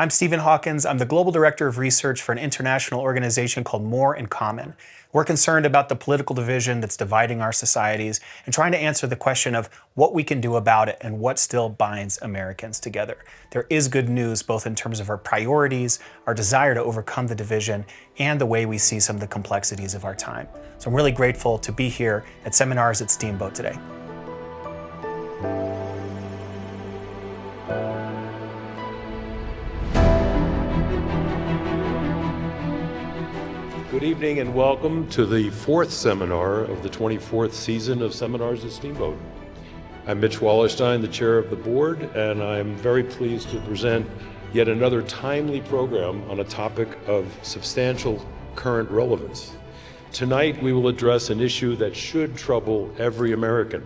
I'm Stephen Hawkins. I'm the Global Director of Research for an international organization called More in Common. We're concerned about the political division that's dividing our societies and trying to answer the question of what we can do about it and what still binds Americans together. There is good news both in terms of our priorities, our desire to overcome the division, and the way we see some of the complexities of our time. So I'm really grateful to be here at Seminars at Steamboat today. Good evening and welcome to the fourth seminar of the 24th season of Seminars at Steamboat. I'm Mitch Wallerstein, the chair of the board, and I'm very pleased to present yet another timely program on a topic of substantial current relevance. Tonight we will address an issue that should trouble every American: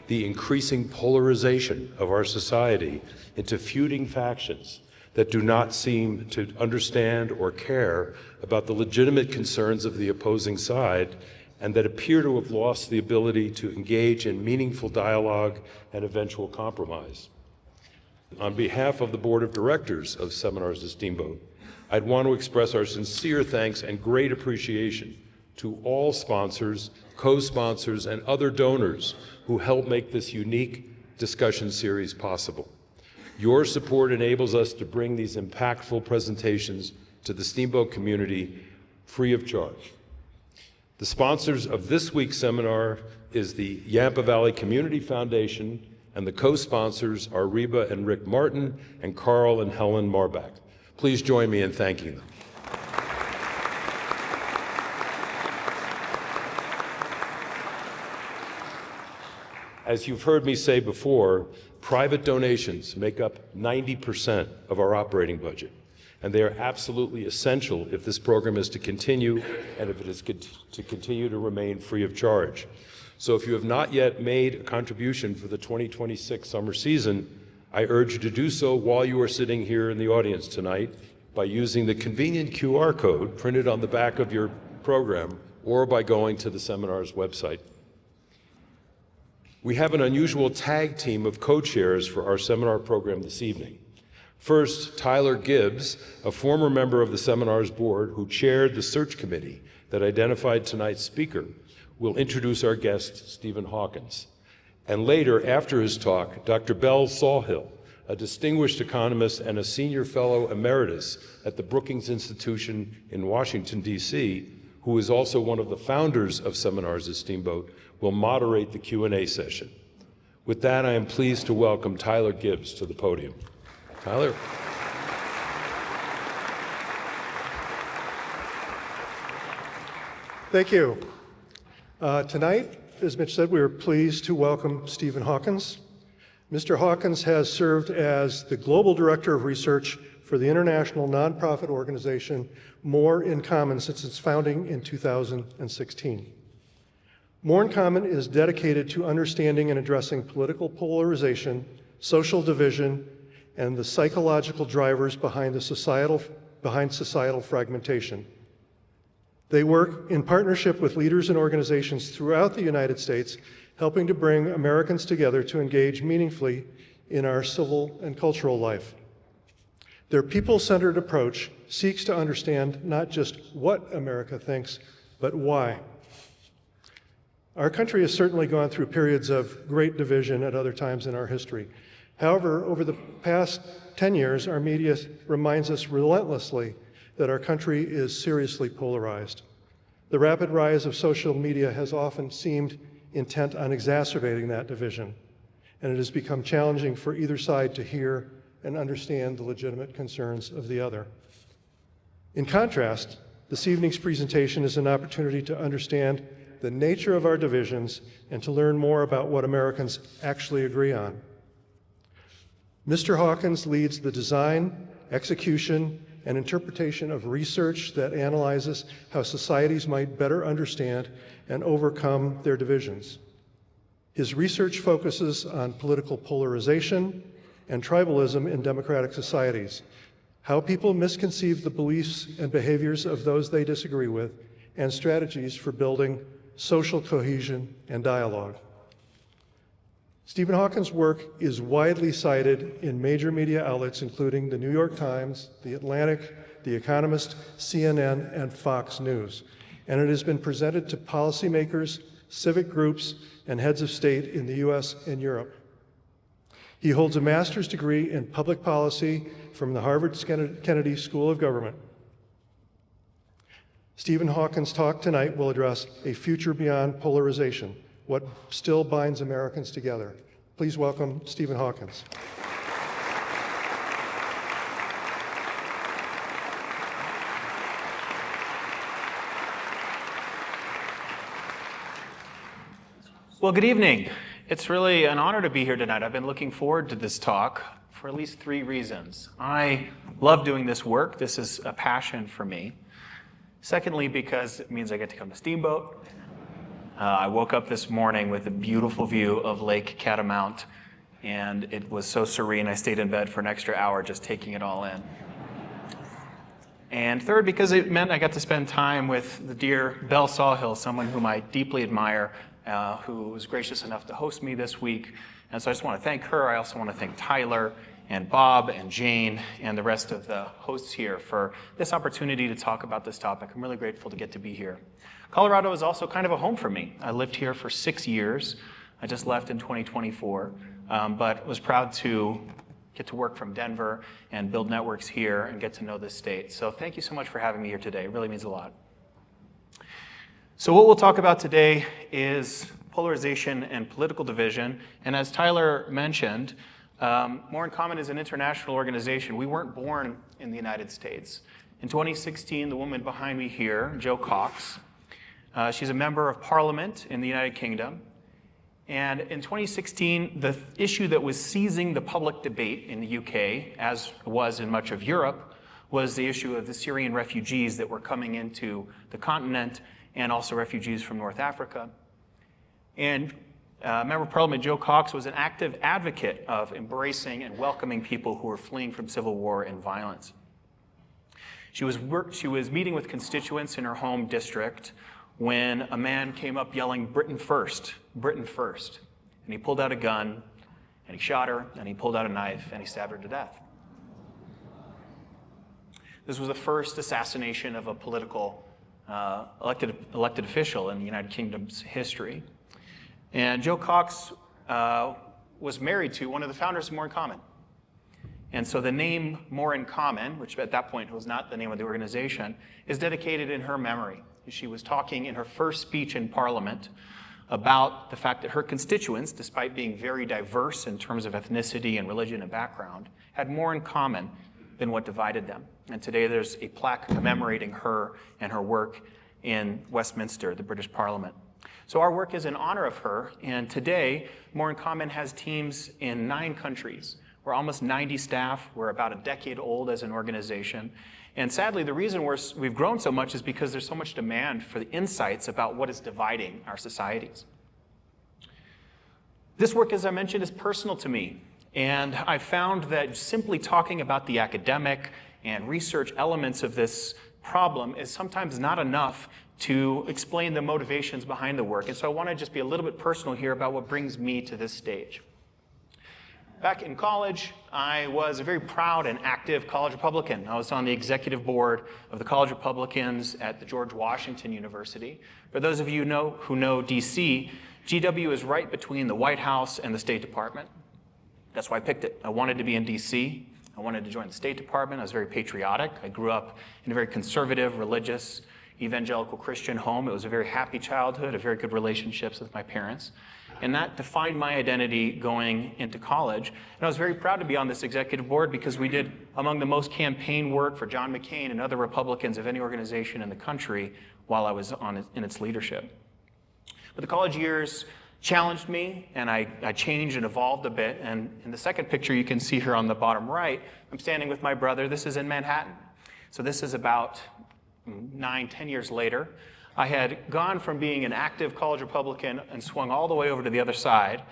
the increasing polarization of our society into feuding factions that do not seem to understand or care about the legitimate concerns of the opposing side and that appear to have lost the ability to engage in meaningful dialogue and eventual compromise. On behalf of the board of directors of Seminars at Steamboat, I'd want to express our sincere thanks and great appreciation to all sponsors, co-sponsors, and other donors who help make this unique discussion series possible. Your support enables us to bring these impactful presentations to the Steamboat community free of charge. The sponsors of this week's seminar is the Yampa Valley Community Foundation, and the co-sponsors are Reba and Rick Martin and Carl and Helen Marbach. Please join me in thanking them. As you've heard me say before, private donations make up 90% of our operating budget, and they are absolutely essential if this program is to continue and if it is to continue to remain free of charge. So if you have not yet made a contribution for the 2026 summer season, I urge you to do so while you are sitting here in the audience tonight by using the convenient QR code printed on the back of your program or by going to the seminar's website. We have an unusual tag team of co-chairs for our seminar program this evening. First, Tyler Gibbs, a former member of the seminar's board who chaired the search committee that identified tonight's speaker, will introduce our guest, Stephen Hawkins. And later, after his talk, Dr. Bell Sawhill, a distinguished economist and a senior fellow emeritus at the Brookings Institution in Washington, D.C., who is also one of the founders of Seminars at Steamboat, will moderate the Q&A session. With that, I am pleased to welcome Tyler Gibbs to the podium. Tyler. Thank you. Tonight, as Mitch said, we are pleased to welcome Stephen Hawkins. Mr. Hawkins has served as the Global Director of Research for the international nonprofit organization More in Common since its founding in 2016. More in Common is dedicated to understanding and addressing political polarization, social division, and the psychological drivers behind societal fragmentation. They work in partnership with leaders and organizations throughout the United States, helping to bring Americans together to engage meaningfully in our civil and cultural life. Their people-centered approach seeks to understand not just what America thinks, but why. Our country has certainly gone through periods of great division at other times in our history. However, over the past 10 years, our media reminds us relentlessly that our country is seriously polarized. The rapid rise of social media has often seemed intent on exacerbating that division, and it has become challenging for either side to hear and understand the legitimate concerns of the other. In contrast, this evening's presentation is an opportunity to understand the nature of our divisions and to learn more about what Americans actually agree on. Mr. Hawkins leads the design, execution, and interpretation of research that analyzes how societies might better understand and overcome their divisions. His research focuses on political polarization and tribalism in democratic societies, how people misconceive the beliefs and behaviors of those they disagree with, and strategies for building social cohesion and dialogue. Stephen Hawkins' work is widely cited in major media outlets, including the New York Times, The Atlantic, The Economist, CNN, and Fox News. And it has been presented to policymakers, civic groups, and heads of state in the US and Europe. He holds a master's degree in public policy from the Harvard Kennedy School of Government. Stephen Hawkins' talk tonight will address a future beyond polarization, what still binds Americans together. Please welcome Stephen Hawkins. Well, good evening. It's really an honor to be here tonight. I've been looking forward to this talk for at least 3 reasons. I love doing this work. This is a passion for me. Secondly, because it means I get to come to Steamboat. I woke up this morning with a beautiful view of Lake Catamount, and it was so serene I stayed in bed for an extra hour just taking it all in. And third, because it meant I got to spend time with the dear Belle Sawhill, someone whom I deeply admire, who was gracious enough to host me this week. And so I just want to thank her. I also want to thank Tyler and Bob and Jane and the rest of the hosts here for this opportunity to talk about this topic. I'm really grateful to get to be here. Colorado is also kind of a home for me. I lived here for 6 years. I just left in 2024, but was proud to get to work from Denver and build networks here and get to know this state. So thank you so much for having me here today. It really means a lot. So what we'll talk about today is polarization and political division. And as Tyler mentioned, More in Common is an international organization. We weren't born in the United States. In 2016, the woman behind me here, Jo Cox, she's a member of Parliament in the United Kingdom. And in 2016, the issue that was seizing the public debate in the UK, as was in much of Europe, was the issue of the Syrian refugees that were coming into the continent, and also refugees from North Africa. And Member of Parliament Jo Cox was an active advocate of embracing and welcoming people who were fleeing from civil war and violence. She was meeting with constituents in her home district when a man came up yelling, "Britain first, Britain first." And he pulled out a gun, and he shot her, and he pulled out a knife, and he stabbed her to death. This was the first assassination of a political elected official in the United Kingdom's history. And Jo Cox was married to one of the founders of More in Common. And so the name More in Common, which at that point was not the name of the organization, is dedicated in her memory. She was talking in her first speech in Parliament about the fact that her constituents, despite being very diverse in terms of ethnicity and religion and background, had more in common than what divided them. And today there's a plaque commemorating her and her work in Westminster, the British Parliament. So our work is in honor of her, and today More in Common has teams in 9 countries. We're almost 90 staff. We're about a decade old as an organization. And sadly, the reason we've grown so much is because there's so much demand for the insights about what is dividing our societies. This work, as I mentioned, is personal to me. And I found that simply talking about the academic and research elements of this problem is sometimes not enough to explain the motivations behind the work. And so I want to just be a little bit personal here about what brings me to this stage. Back in college, I was a very proud and active college Republican. I was on the executive board of the College Republicans at the George Washington University. For those of you who know DC, GW is right between the White House and the State Department. That's why I picked it. I wanted to be in DC. I wanted to join the State Department. I was very patriotic. I grew up in a very conservative, religious, evangelical Christian home. It was a very happy childhood, a very good relationships with my parents. And that defined my identity going into college. And I was very proud to be on this executive board because we did among the most campaign work for John McCain and other Republicans of any organization in the country while I was in its leadership. But the college years challenged me, and I changed and evolved a bit. And in the second picture you can see here on the bottom right, I'm standing with my brother. This is in Manhattan. So this is about 9-10 years later. I had gone from being an active college Republican and swung all the way over to the other side.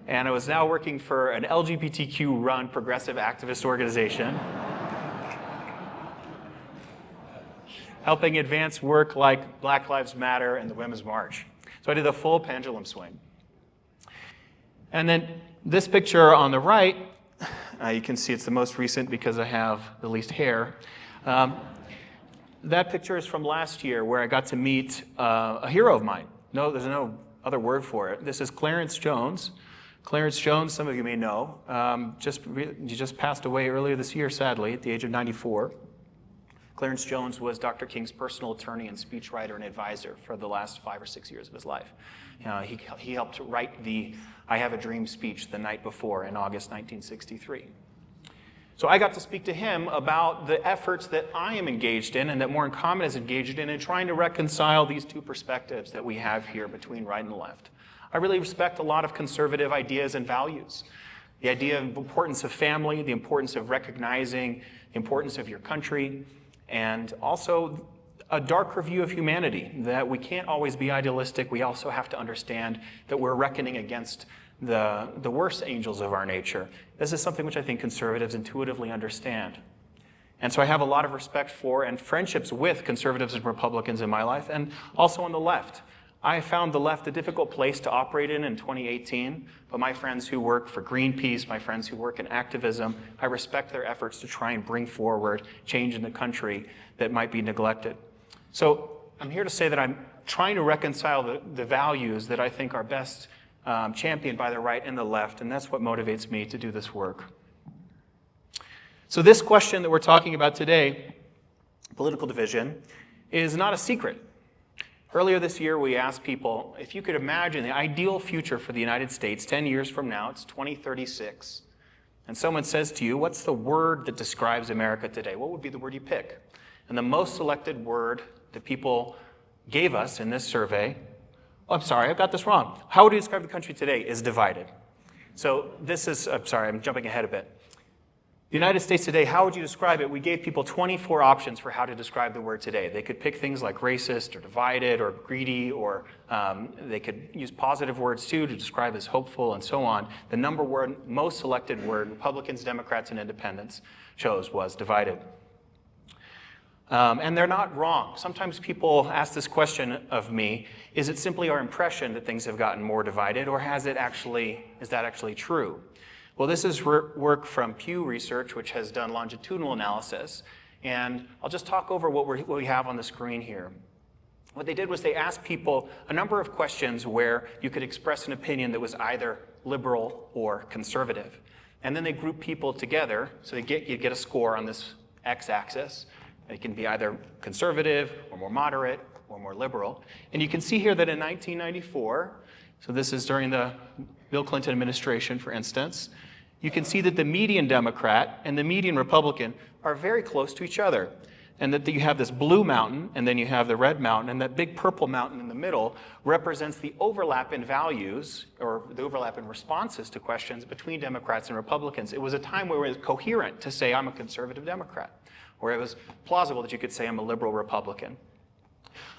And I was now working for an LGBTQ-run progressive activist organization, helping advance work like Black Lives Matter and the Women's March. So I did the full pendulum swing. And then this picture on the right, you can see it's the most recent because I have the least hair. That picture is from last year where I got to meet a hero of mine. No, there's no other word for it. This is Clarence Jones. Clarence Jones, some of you may know, he just passed away earlier this year, sadly, at the age of 94. Clarence Jones was Dr. King's personal attorney and speechwriter and advisor for the last 5 or 6 years of his life. He helped write the I Have a Dream speech the night before in August 1963. So I got to speak to him about the efforts that I am engaged in and that More in Common is engaged in trying to reconcile these two perspectives that we have here between right and left. I really respect a lot of conservative ideas and values. The idea of the importance of family, the importance of recognizing the importance of your country, and also a darker view of humanity, that we can't always be idealistic. We also have to understand that we're reckoning against the worst angels of our nature. This is something which I think conservatives intuitively understand. And so I have a lot of respect for and friendships with conservatives and Republicans in my life, and also on the left. I found the left a difficult place to operate in 2018, but my friends who work for Greenpeace, my friends who work in activism, I respect their efforts to try and bring forward change in the country that might be neglected. So I'm here to say that I'm trying to reconcile the values that I think are best championed by the right and the left, and that's what motivates me to do this work. So this question that we're talking about today, political division, is not a secret. Earlier this year, we asked people if you could imagine the ideal future for the United States 10 years from now, it's 2036, and someone says to you, what's the word that describes America today? What would be the word you pick? And the most selected word that people gave us in this survey, I'm sorry, I've got this wrong. How would you describe the country today? Is divided. So this is, I'm sorry, I'm jumping ahead a bit. The United States today, how would you describe it? We gave people 24 options for how to describe the word today. They could pick things like racist or divided or greedy, or they could use positive words too to describe as hopeful and so on. The number one most selected word Republicans, Democrats, and Independents chose was divided. And they're not wrong. Sometimes people ask this question of me, is it simply our impression that things have gotten more divided, or is that actually true? Well, this is work from Pew Research, which has done longitudinal analysis, and I'll just talk over what we have on the screen here. What they did was they asked people a number of questions where you could express an opinion that was either liberal or conservative. And then they grouped people together, so you get a score on this x-axis. It can be either conservative or more moderate or more liberal. And you can see here that in 1994, so this is during the Bill Clinton administration, for instance, you can see that the median Democrat and the median Republican are very close to each other. And that you have this blue mountain, and then you have the red mountain, and that big purple mountain in the middle represents the overlap in values, or the overlap in responses to questions between Democrats and Republicans. It was a time where it was coherent to say, I'm a conservative Democrat, or it was plausible that you could say, I'm a liberal Republican.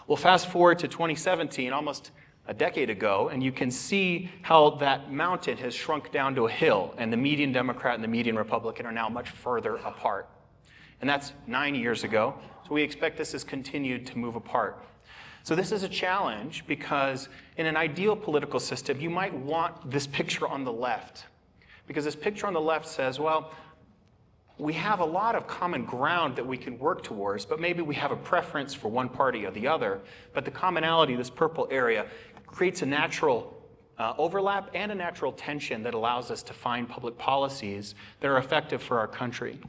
Well, fast forward to 2017, almost a decade ago, and you can see how that mountain has shrunk down to a hill, and the median Democrat and the median Republican are now much further apart. And that's 9 years ago, so we expect this has continued to move apart. So this is a challenge because in an ideal political system, you might want this picture on the left, because this picture on the left says, well, we have a lot of common ground that we can work towards, but maybe we have a preference for one party or the other, but the commonality, this purple area, creates a natural overlap and a natural tension that allows us to find public policies that are effective for our country.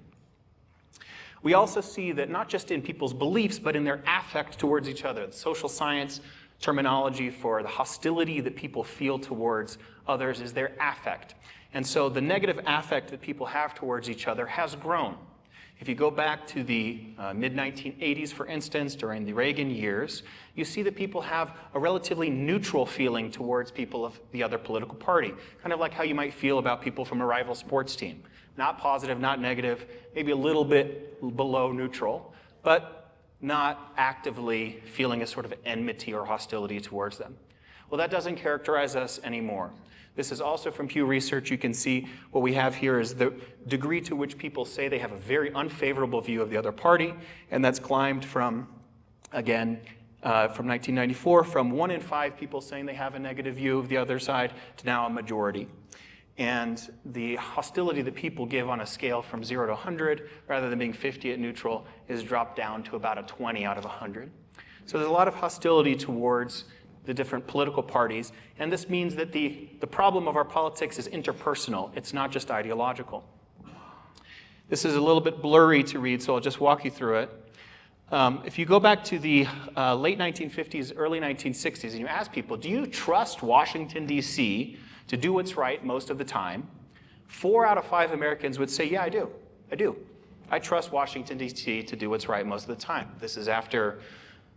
We also see that not just in people's beliefs, but in their affect towards each other. The social science terminology for the hostility that people feel towards others is their affect. And so the negative affect that people have towards each other has grown. If you go back to the mid-1980s, for instance, during the Reagan years, you see that people have a relatively neutral feeling towards people of the other political party, kind of like how you might feel about people from a rival sports team. Not positive, not negative, maybe a little bit below neutral, but not actively feeling a sort of enmity or hostility towards them. Well, that doesn't characterize us anymore. This is also from Pew Research. You can see what we have here is the degree to which people say they have a very unfavorable view of the other party, and that's climbed from, again, from 1994, from 1 in 5 people saying they have a negative view of the other side to now a majority. And the hostility that people give on a scale from 0 to 100, rather than being 50 at neutral, is dropped down to about a 20 out of 100. So there's a lot of hostility towards the different political parties, and this means that the problem of our politics is interpersonal. It's not just ideological. This is a little bit blurry to read, so I'll just walk you through it. If you go back to the late 1950s, early 1960s, and you ask people, do you trust Washington, D.C. to do what's right most of the time? 4 out of 5 Americans would say, yeah, I do. I do. I trust Washington, D.C. to do what's right most of the time. This is after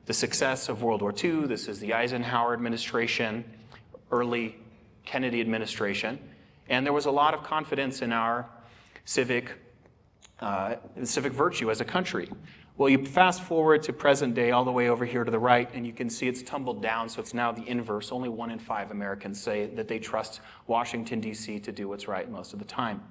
the success of World War II. This is the Eisenhower administration, early Kennedy administration. And there was a lot of confidence in our civic virtue as a country. Well, you fast forward to present day all the way over here to the right, and you can see it's tumbled down, so it's now the inverse. Only 1 in 5 Americans say that they trust Washington, D.C. to do what's right most of the time.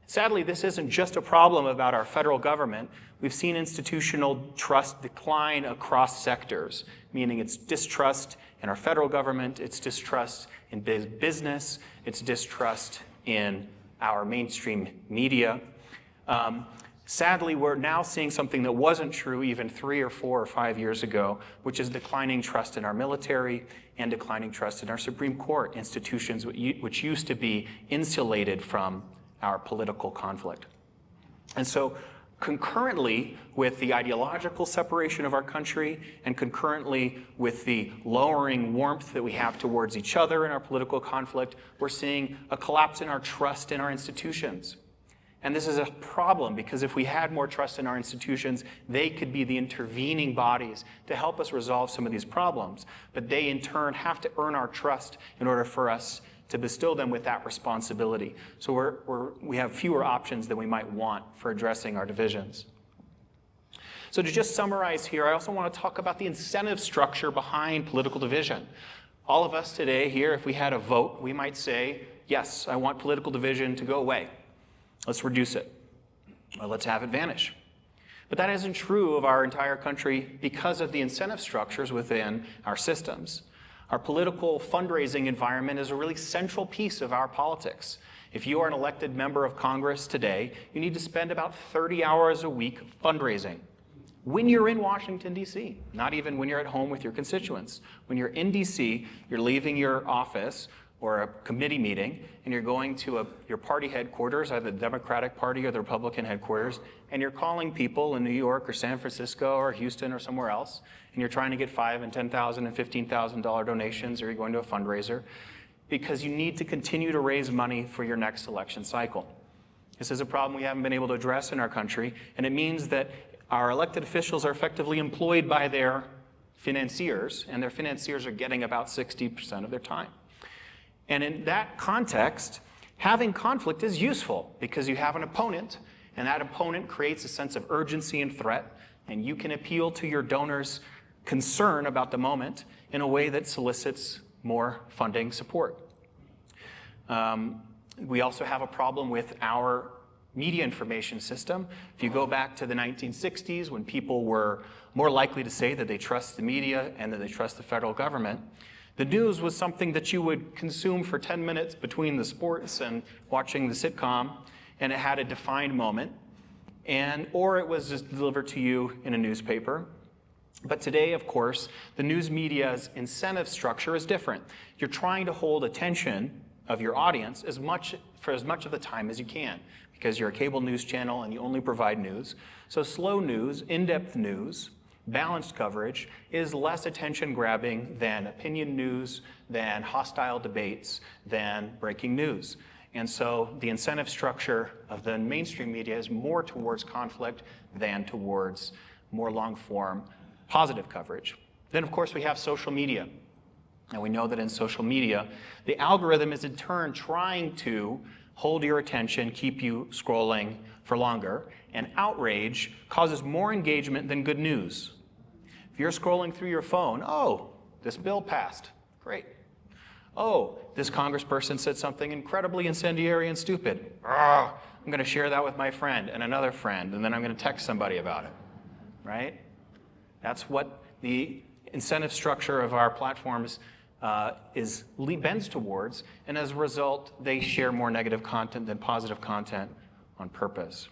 Sadly, this isn't just a problem about our federal government. We've seen institutional trust decline across sectors, meaning it's distrust in our federal government, it's distrust in business, it's distrust in our mainstream media. Sadly, we're now seeing something that wasn't true even 3 or 4 or 5 years ago, which is declining trust in our military and declining trust in our Supreme Court institutions, which used to be insulated from our political conflict. And so concurrently with the ideological separation of our country and concurrently with the lowering warmth that we have towards each other in our political conflict, we're seeing a collapse in our trust in our institutions. And this is a problem because if we had more trust in our institutions, they could be the intervening bodies to help us resolve some of these problems. But they, in turn, have to earn our trust in order for us to bestow them with that responsibility. So we have fewer options than we might want for addressing our divisions. So to just summarize here, I also want to talk about the incentive structure behind political division. All of us today here, if we had a vote, we might say, yes, I want political division to go away. Let's reduce it, or let's have it vanish. But that isn't true of our entire country because of the incentive structures within our systems. Our political fundraising environment is a really central piece of our politics. If you are an elected member of Congress today, you need to spend about 30 hours a week fundraising. When you're in Washington, D.C., not even when you're at home with your constituents. When you're in D.C., you're leaving your office or a committee meeting, and you're going to your party headquarters, either the Democratic Party or the Republican headquarters, and you're calling people in New York or San Francisco or Houston or somewhere else, and you're trying to get $5,000 and $10,000 and $15,000 donations, or you're going to a fundraiser, because you need to continue to raise money for your next election cycle. This is a problem we haven't been able to address in our country, and it means that our elected officials are effectively employed by their financiers, and their financiers are getting about 60% of their time. And in that context, having conflict is useful because you have an opponent, and that opponent creates a sense of urgency and threat, and you can appeal to your donors' concern about the moment in a way that solicits more funding support. We also have a problem with our media information system. If you go back to the 1960s, when people were more likely to say that they trust the media and that they trust the federal government, the news was something that you would consume for 10 minutes between the sports and watching the sitcom, and it had a defined moment, or it was just delivered to you in a newspaper. But today, of course, the news media's incentive structure is different. You're trying to hold attention of your audience for as much of the time as you can, because you're a cable news channel and you only provide news. So slow news, in-depth news, balanced coverage is less attention-grabbing than opinion news, than hostile debates, than breaking news. And so the incentive structure of the mainstream media is more towards conflict than towards more long-form positive coverage. Then, of course, we have social media. And we know that in social media, the algorithm is in turn trying to hold your attention, keep you scrolling for longer, and outrage causes more engagement than good news. If you're scrolling through your phone, oh, this bill passed, great. Oh, this congressperson said something incredibly incendiary and stupid. I'm going to share that with my friend and another friend, and then I'm going to text somebody about it, right? That's what the incentive structure of our platforms bends towards, and as a result, they share more negative content than positive content on purpose.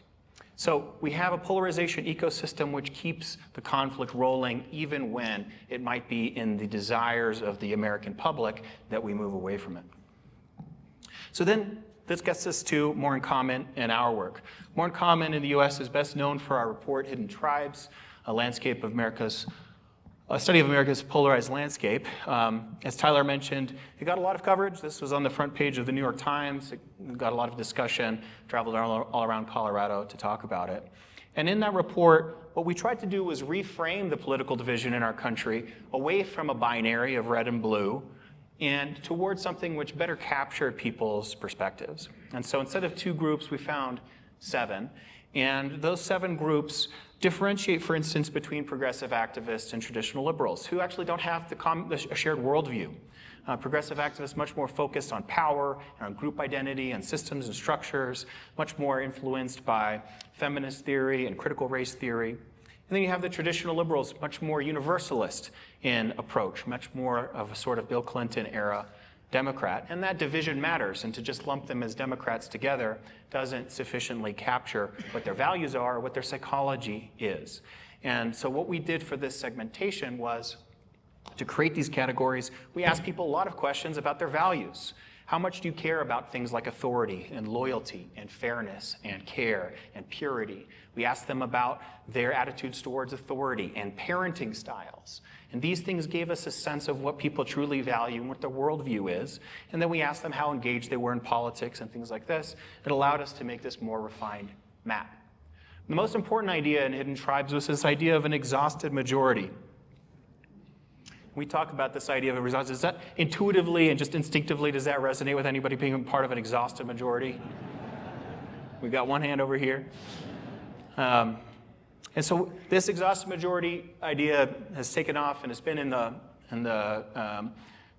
So we have a polarization ecosystem which keeps the conflict rolling even when it might be in the desires of the American public that we move away from it. So then this gets us to More in Common and our work. More in Common in the US is best known for our report, Hidden Tribes, a study of America's polarized landscape. As Tyler mentioned, it got a lot of coverage. This was on the front page of the New York Times. It got a lot of discussion, traveled all around Colorado to talk about it. And in that report, what we tried to do was reframe the political division in our country away from a binary of red and blue and towards something which better captured people's perspectives. And so instead of 2 groups, we found 7. And those 7 groups differentiate, for instance, between progressive activists and traditional liberals, who actually don't have a shared worldview. Progressive activists much more focused on power and on group identity and systems and structures, much more influenced by feminist theory and critical race theory. And then you have the traditional liberals, much more universalist in approach, much more of a sort of Bill Clinton era Democrat. And that division matters, and to just lump them as Democrats together doesn't sufficiently capture what their values are, or what their psychology is. And so what we did for this segmentation was to create these categories. We asked people a lot of questions about their values. How much do you care about things like authority and loyalty and fairness and care and purity? We asked them about their attitudes towards authority and parenting styles. And these things gave us a sense of what people truly value and what their worldview is. And then we asked them how engaged they were in politics and things like this. It allowed us to make this more refined map. The most important idea in Hidden Tribes was this idea of an exhausted majority. We talk about this idea of a exhausted. Does that intuitively and just instinctively, does that resonate with anybody being part of an exhausted majority? We've got one hand over here. And so this exhausted majority idea has taken off and has been in the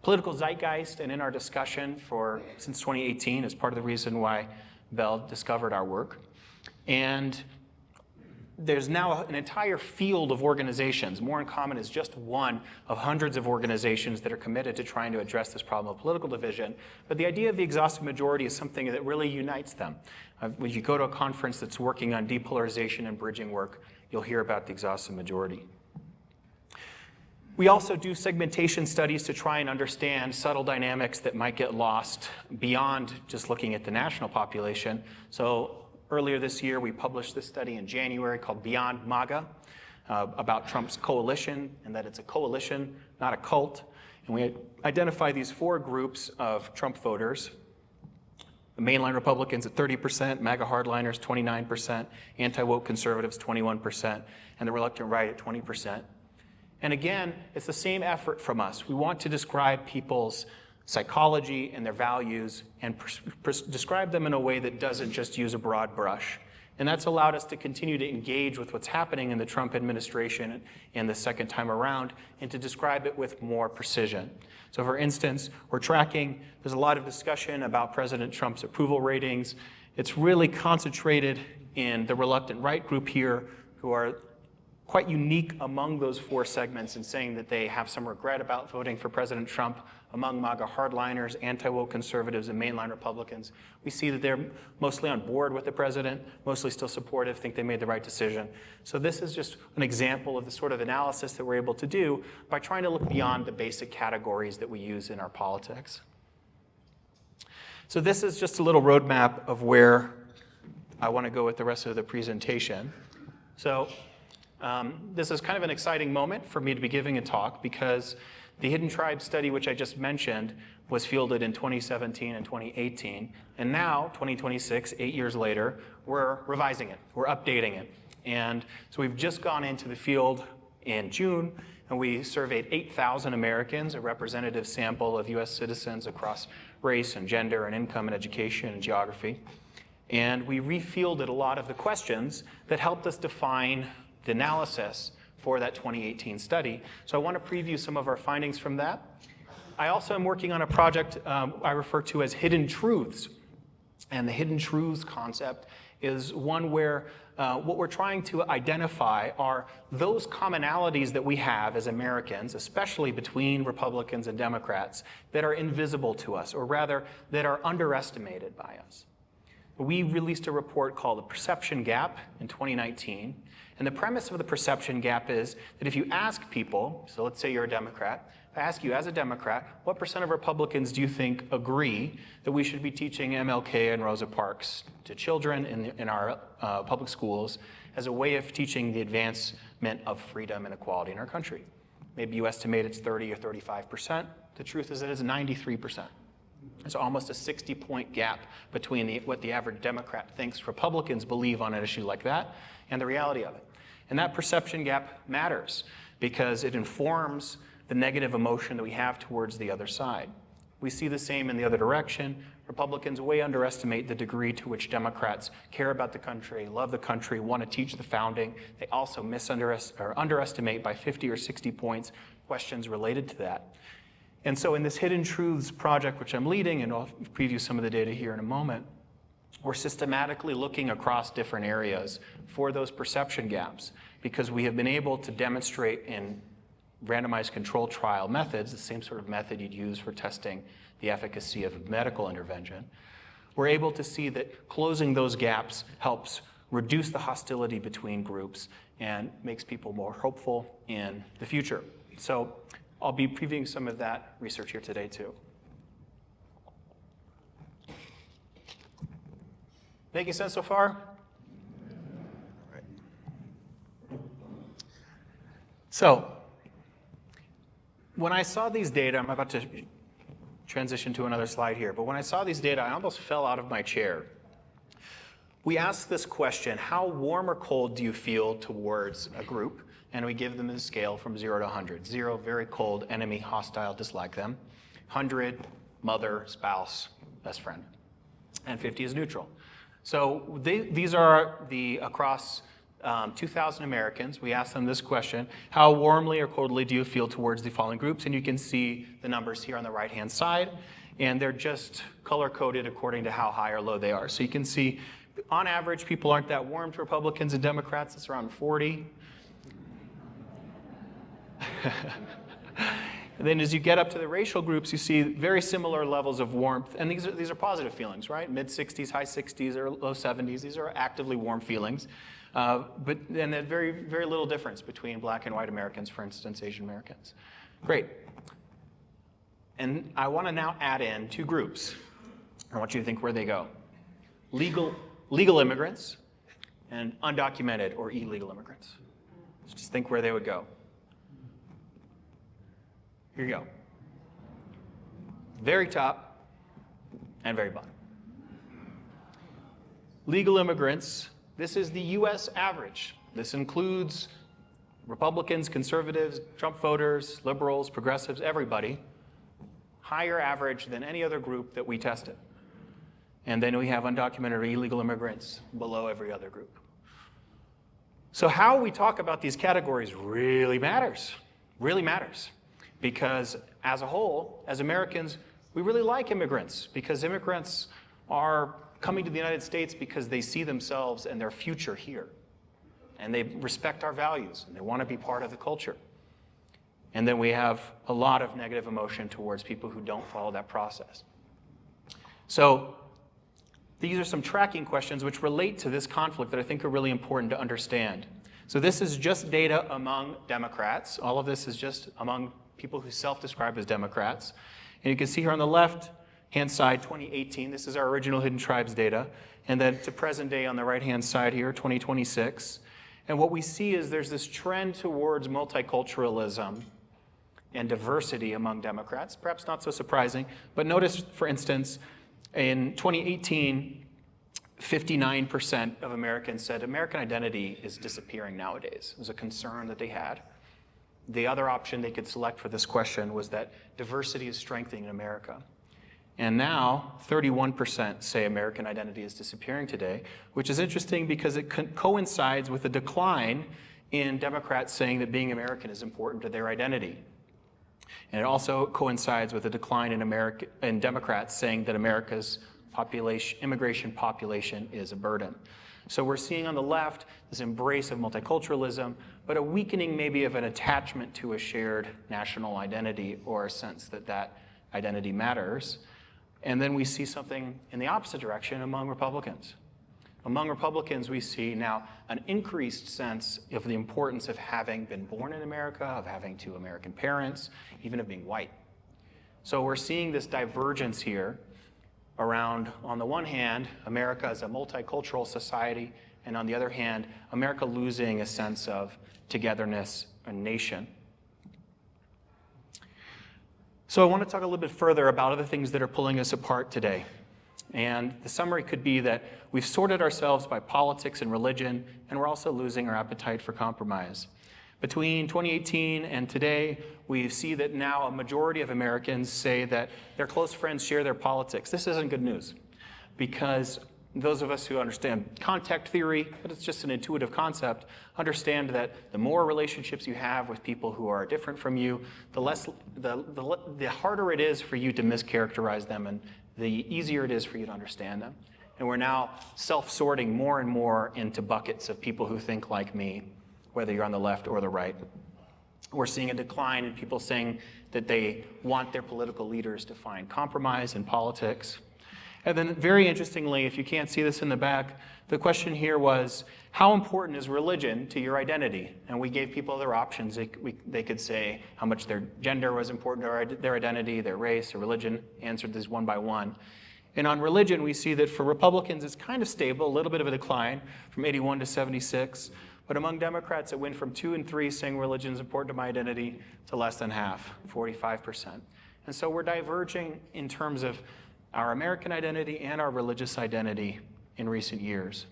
political zeitgeist and in our discussion since 2018 as part of the reason why Bell discovered our work. And there's now an entire field of organizations. More in Common is just one of hundreds of organizations that are committed to trying to address this problem of political division. But the idea of the exhausted majority is something that really unites them. When you go to a conference that's working on depolarization and bridging work, you'll hear about the exhausted majority. We also do segmentation studies to try and understand subtle dynamics that might get lost beyond just looking at the national population. So earlier this year, we published this study in January called Beyond MAGA about Trump's coalition, and that it's a coalition, not a cult. And we identify these 4 groups of Trump voters. The mainline Republicans at 30%, MAGA hardliners 29%, anti-woke conservatives 21%, and the reluctant right at 20%. And again, it's the same effort from us. We want to describe people's psychology and their values and describe them in a way that doesn't just use a broad brush. And that's allowed us to continue to engage with what's happening in the Trump administration in the second time around and to describe it with more precision. So for instance, we're tracking, there's a lot of discussion about President Trump's approval ratings. It's really concentrated in the reluctant right group here, who are quite unique among those 4 segments in saying that they have some regret about voting for President Trump. Among MAGA hardliners, anti-woke conservatives, and mainline Republicans, we see that they're mostly on board with the president, mostly still supportive, think they made the right decision. So this is just an example of the sort of analysis that we're able to do by trying to look beyond the basic categories that we use in our politics. So this is just a little roadmap of where I want to go with the rest of the presentation. So this is kind of an exciting moment for me to be giving a talk because the Hidden Tribes study, which I just mentioned, was fielded in 2017 and 2018. And now, 2026, 8 years later, we're revising it. We're updating it. And so we've just gone into the field in June, and we surveyed 8,000 Americans, a representative sample of US citizens across race and gender and income and education and geography. And we refielded a lot of the questions that helped us define the analysis for that 2018 study. So I want to preview some of our findings from that. I also am working on a project I refer to as Hidden Truths. And the Hidden Truths concept is one where what we're trying to identify are those commonalities that we have as Americans, especially between Republicans and Democrats, that are invisible to us, or rather, that are underestimated by us. We released a report called The Perception Gap in 2019, and the premise of the perception gap is that if you ask people, so let's say you're a Democrat, if I ask you as a Democrat, what % of Republicans do you think agree that we should be teaching MLK and Rosa Parks to children in our public schools as a way of teaching the advancement of freedom and equality in our country? Maybe you estimate it's 30 or 35%. The truth is that it's 93%. There's almost a 60-point gap between what the average Democrat thinks Republicans believe on an issue like that and the reality of it. And that perception gap matters because it informs the negative emotion that we have towards the other side. We see the same in the other direction. Republicans way underestimate the degree to which Democrats care about the country, love the country, want to teach the founding. They also underestimate by 50 or 60 points questions related to that. And so in this Hidden Truths project, which I'm leading, and I'll preview some of the data here in a moment, we're systematically looking across different areas for those perception gaps because we have been able to demonstrate in randomized control trial methods, the same sort of method you'd use for testing the efficacy of medical intervention, we're able to see that closing those gaps helps reduce the hostility between groups and makes people more hopeful in the future. So I'll be previewing some of that research here today too. Making sense so far? Right. So, when I saw these data, I'm about to transition to another slide here, but when I saw these data, I almost fell out of my chair. We asked this question, how warm or cold do you feel towards a group? And we give them a scale from 0 to 100. 0, very cold, enemy, hostile, dislike them. 100, mother, spouse, best friend. And 50 is neutral. So these are the across 2,000 Americans. We asked them this question, how warmly or coldly do you feel towards the following groups? And you can see the numbers here on the right-hand side. And they're just color-coded according to how high or low they are. So you can see, on average, people aren't that warm to Republicans and Democrats. It's around 40. And then as you get up to the racial groups, you see very similar levels of warmth. And these are positive feelings, right? Mid-60s, high 60s, or low 70s. These are actively warm feelings. But then there's very, very little difference between black and white Americans, for instance, Asian Americans. Great. And I want to now add in two groups. I want you to think where they go. Legal immigrants and undocumented or illegal immigrants. So just think where they would go. Here you go. Very top and very bottom. Legal immigrants, this is the US average. This includes Republicans, conservatives, Trump voters, liberals, progressives, everybody. Higher average than any other group that we tested. And then we have undocumented or illegal immigrants below every other group. So how we talk about these categories really matters, because as a whole, as Americans, we really like immigrants because immigrants are coming to the United States because they see themselves and their future here. And they respect our values and they want to be part of the culture. And then we have a lot of negative emotion towards people who don't follow that process. So these are some tracking questions which relate to this conflict that I think are really important to understand. So this is just data among Democrats. All of this is just among people who self-describe as Democrats. And you can see here on the left-hand side, 2018, this is our original Hidden Tribes data. And then to present day on the right-hand side here, 2026. And what we see is there's this trend towards multiculturalism and diversity among Democrats, perhaps not so surprising. But notice, for instance, in 2018, 59% of Americans said American identity is disappearing nowadays. It was a concern that they had. The other option they could select for this question was that diversity is strengthening in America. And now 31% say American identity is disappearing today, which is interesting because it coincides with a decline in Democrats saying that being American is important to their identity. And it also coincides with a decline in Democrats saying that America's immigration population is a burden. So we're seeing on the left this embrace of multiculturalism, but a weakening maybe of an attachment to a shared national identity or a sense that that identity matters. And then we see something in the opposite direction among Republicans. Among Republicans, we see now an increased sense of the importance of having been born in America, of having two American parents, even of being white. So we're seeing this divergence here around, on the one hand, America as a multicultural society, and on the other hand, America losing a sense of togetherness and nation. So I want to talk a little bit further about other things that are pulling us apart today. And the summary could be that we've sorted ourselves by politics and religion, and we're also losing our appetite for compromise. Between 2018 and today, we see that now a majority of Americans say that their close friends share their politics. This isn't good news, because those of us who understand contact theory, but it's just an intuitive concept, understand that the more relationships you have with people who are different from you, the harder it is for you to mischaracterize them, and the easier it is for you to understand them. And we're now self-sorting more and more into buckets of people who think like me, whether you're on the left or the right. We're seeing a decline in people saying that they want their political leaders to find compromise in politics. And then very interestingly, if you can't see this in the back, the question here was, how important is religion to your identity? And we gave people other options. They could say how much their gender was important to their identity, their race, their religion, answered this one by one. And on religion, we see that for Republicans, it's kind of stable, a little bit of a decline from 81 to 76. But among Democrats, it went from 2 and 3 saying religion is important to my identity to less than half, 45%. And so we're diverging in terms of our American identity and our religious identity in recent years.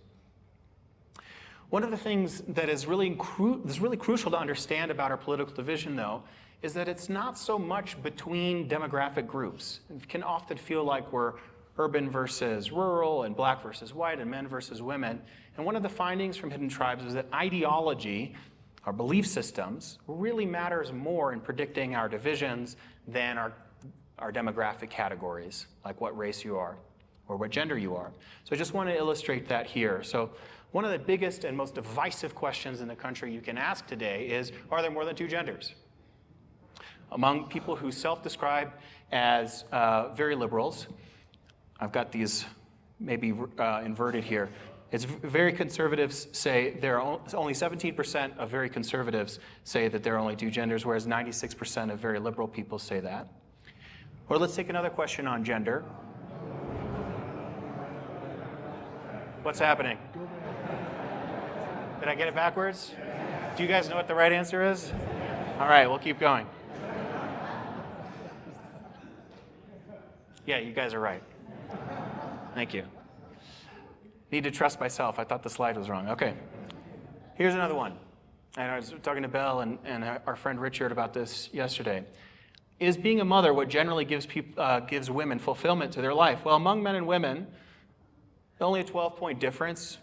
One of the things that is really crucial to understand about our political division, though, is that it's not so much between demographic groups. It can often feel like we're urban versus rural, and black versus white, and men versus women. And one of the findings from Hidden Tribes is that ideology, our belief systems, really matters more in predicting our divisions than our demographic categories, like what race you are or what gender you are. So I just want to illustrate that here. So one of the biggest and most divisive questions in the country you can ask today is, are there more than 2 genders? Among people who self-describe as very liberals, I've got these maybe inverted here. It's very conservatives say there are only 17% of very conservatives say that there are only 2 genders, whereas 96% of very liberal people say that. Or let's take another question on gender. What's happening? Did I get it backwards? Do you guys know what the right answer is? All right, we'll keep going. Yeah, you guys are right. Thank you. Need to trust myself. I thought the slide was wrong. Okay. Here's another one. And I was talking to Belle and our friend Richard about this yesterday. Is being a mother what generally gives women fulfillment to their life? Well, among men and women, only a 12-point difference.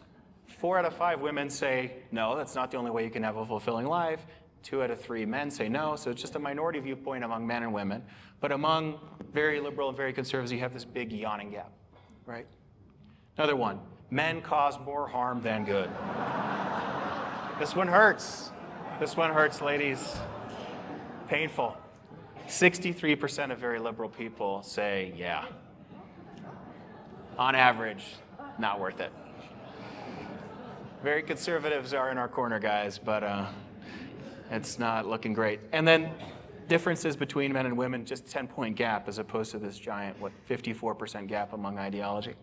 4 out of 5 women say, no, that's not the only way you can have a fulfilling life. 2 out of 3 men say no, so it's just a minority viewpoint among men and women. But among very liberal and very conservatives, you have this big yawning gap, right? Another one, men cause more harm than good. This one hurts. This one hurts, ladies. Painful. 63% of very liberal people say, yeah. On average, not worth it. Very conservatives are in our corner, guys, but it's not looking great. And then differences between men and women, just 10-point gap as opposed to this giant, 54% gap among ideology.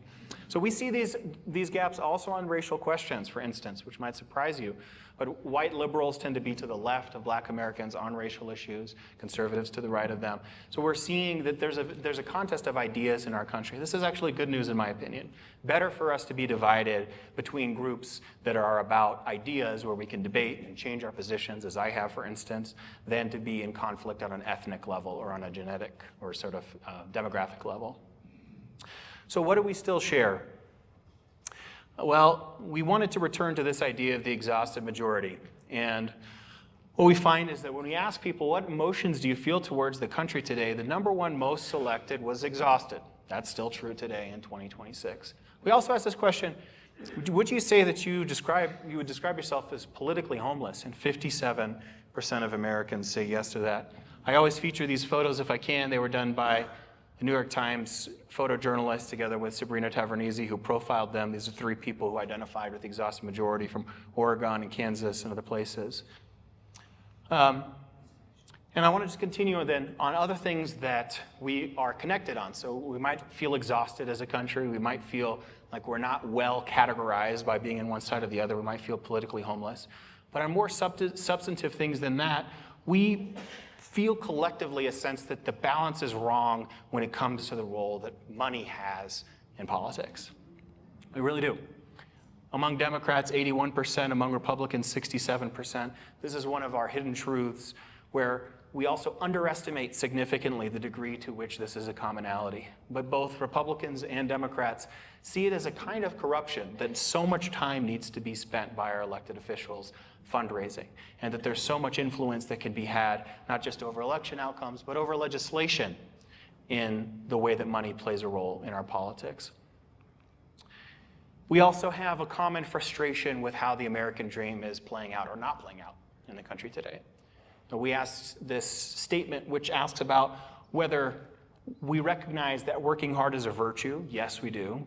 So we see these gaps also on racial questions, for instance, which might surprise you. But white liberals tend to be to the left of black Americans on racial issues, conservatives to the right of them. So we're seeing that there's a contest of ideas in our country. This is actually good news in my opinion. Better for us to be divided between groups that are about ideas where we can debate and change our positions, as I have, for instance, than to be in conflict on an ethnic level or on a genetic or sort of demographic level. So what do we still share? Well, we wanted to return to this idea of the exhausted majority. And what we find is that when we ask people, what emotions do you feel towards the country today, the number one most selected was exhausted. That's still true today in 2026. We also asked this question, Would you say that you would describe yourself as politically homeless? And 57% of Americans say yes to that. I always feature these photos if I can. They were done by the New York Times photojournalist together with Sabrina Tavernese, who profiled them. These are 3 people who identified with the exhaustive majority from Oregon and Kansas and other places. And I want to just continue then on other things that we are connected on. So we might feel exhausted as a country. We might feel like we're not well categorized by being in one side or the other. We might feel politically homeless. But on more substantive things than that, we feel collectively a sense that the balance is wrong when it comes to the role that money has in politics. We really do. Among Democrats, 81%, among Republicans, 67%. This is one of our hidden truths where we also underestimate significantly the degree to which this is a commonality. But both Republicans and Democrats see it as a kind of corruption that so much time needs to be spent by our elected officials fundraising, and that there's so much influence that can be had not just over election outcomes, but over legislation in the way that money plays a role in our politics. We also have a common frustration with how the American dream is playing out or not playing out in the country today. We asked this statement which asks about whether we recognize that working hard is a virtue. Yes, we do.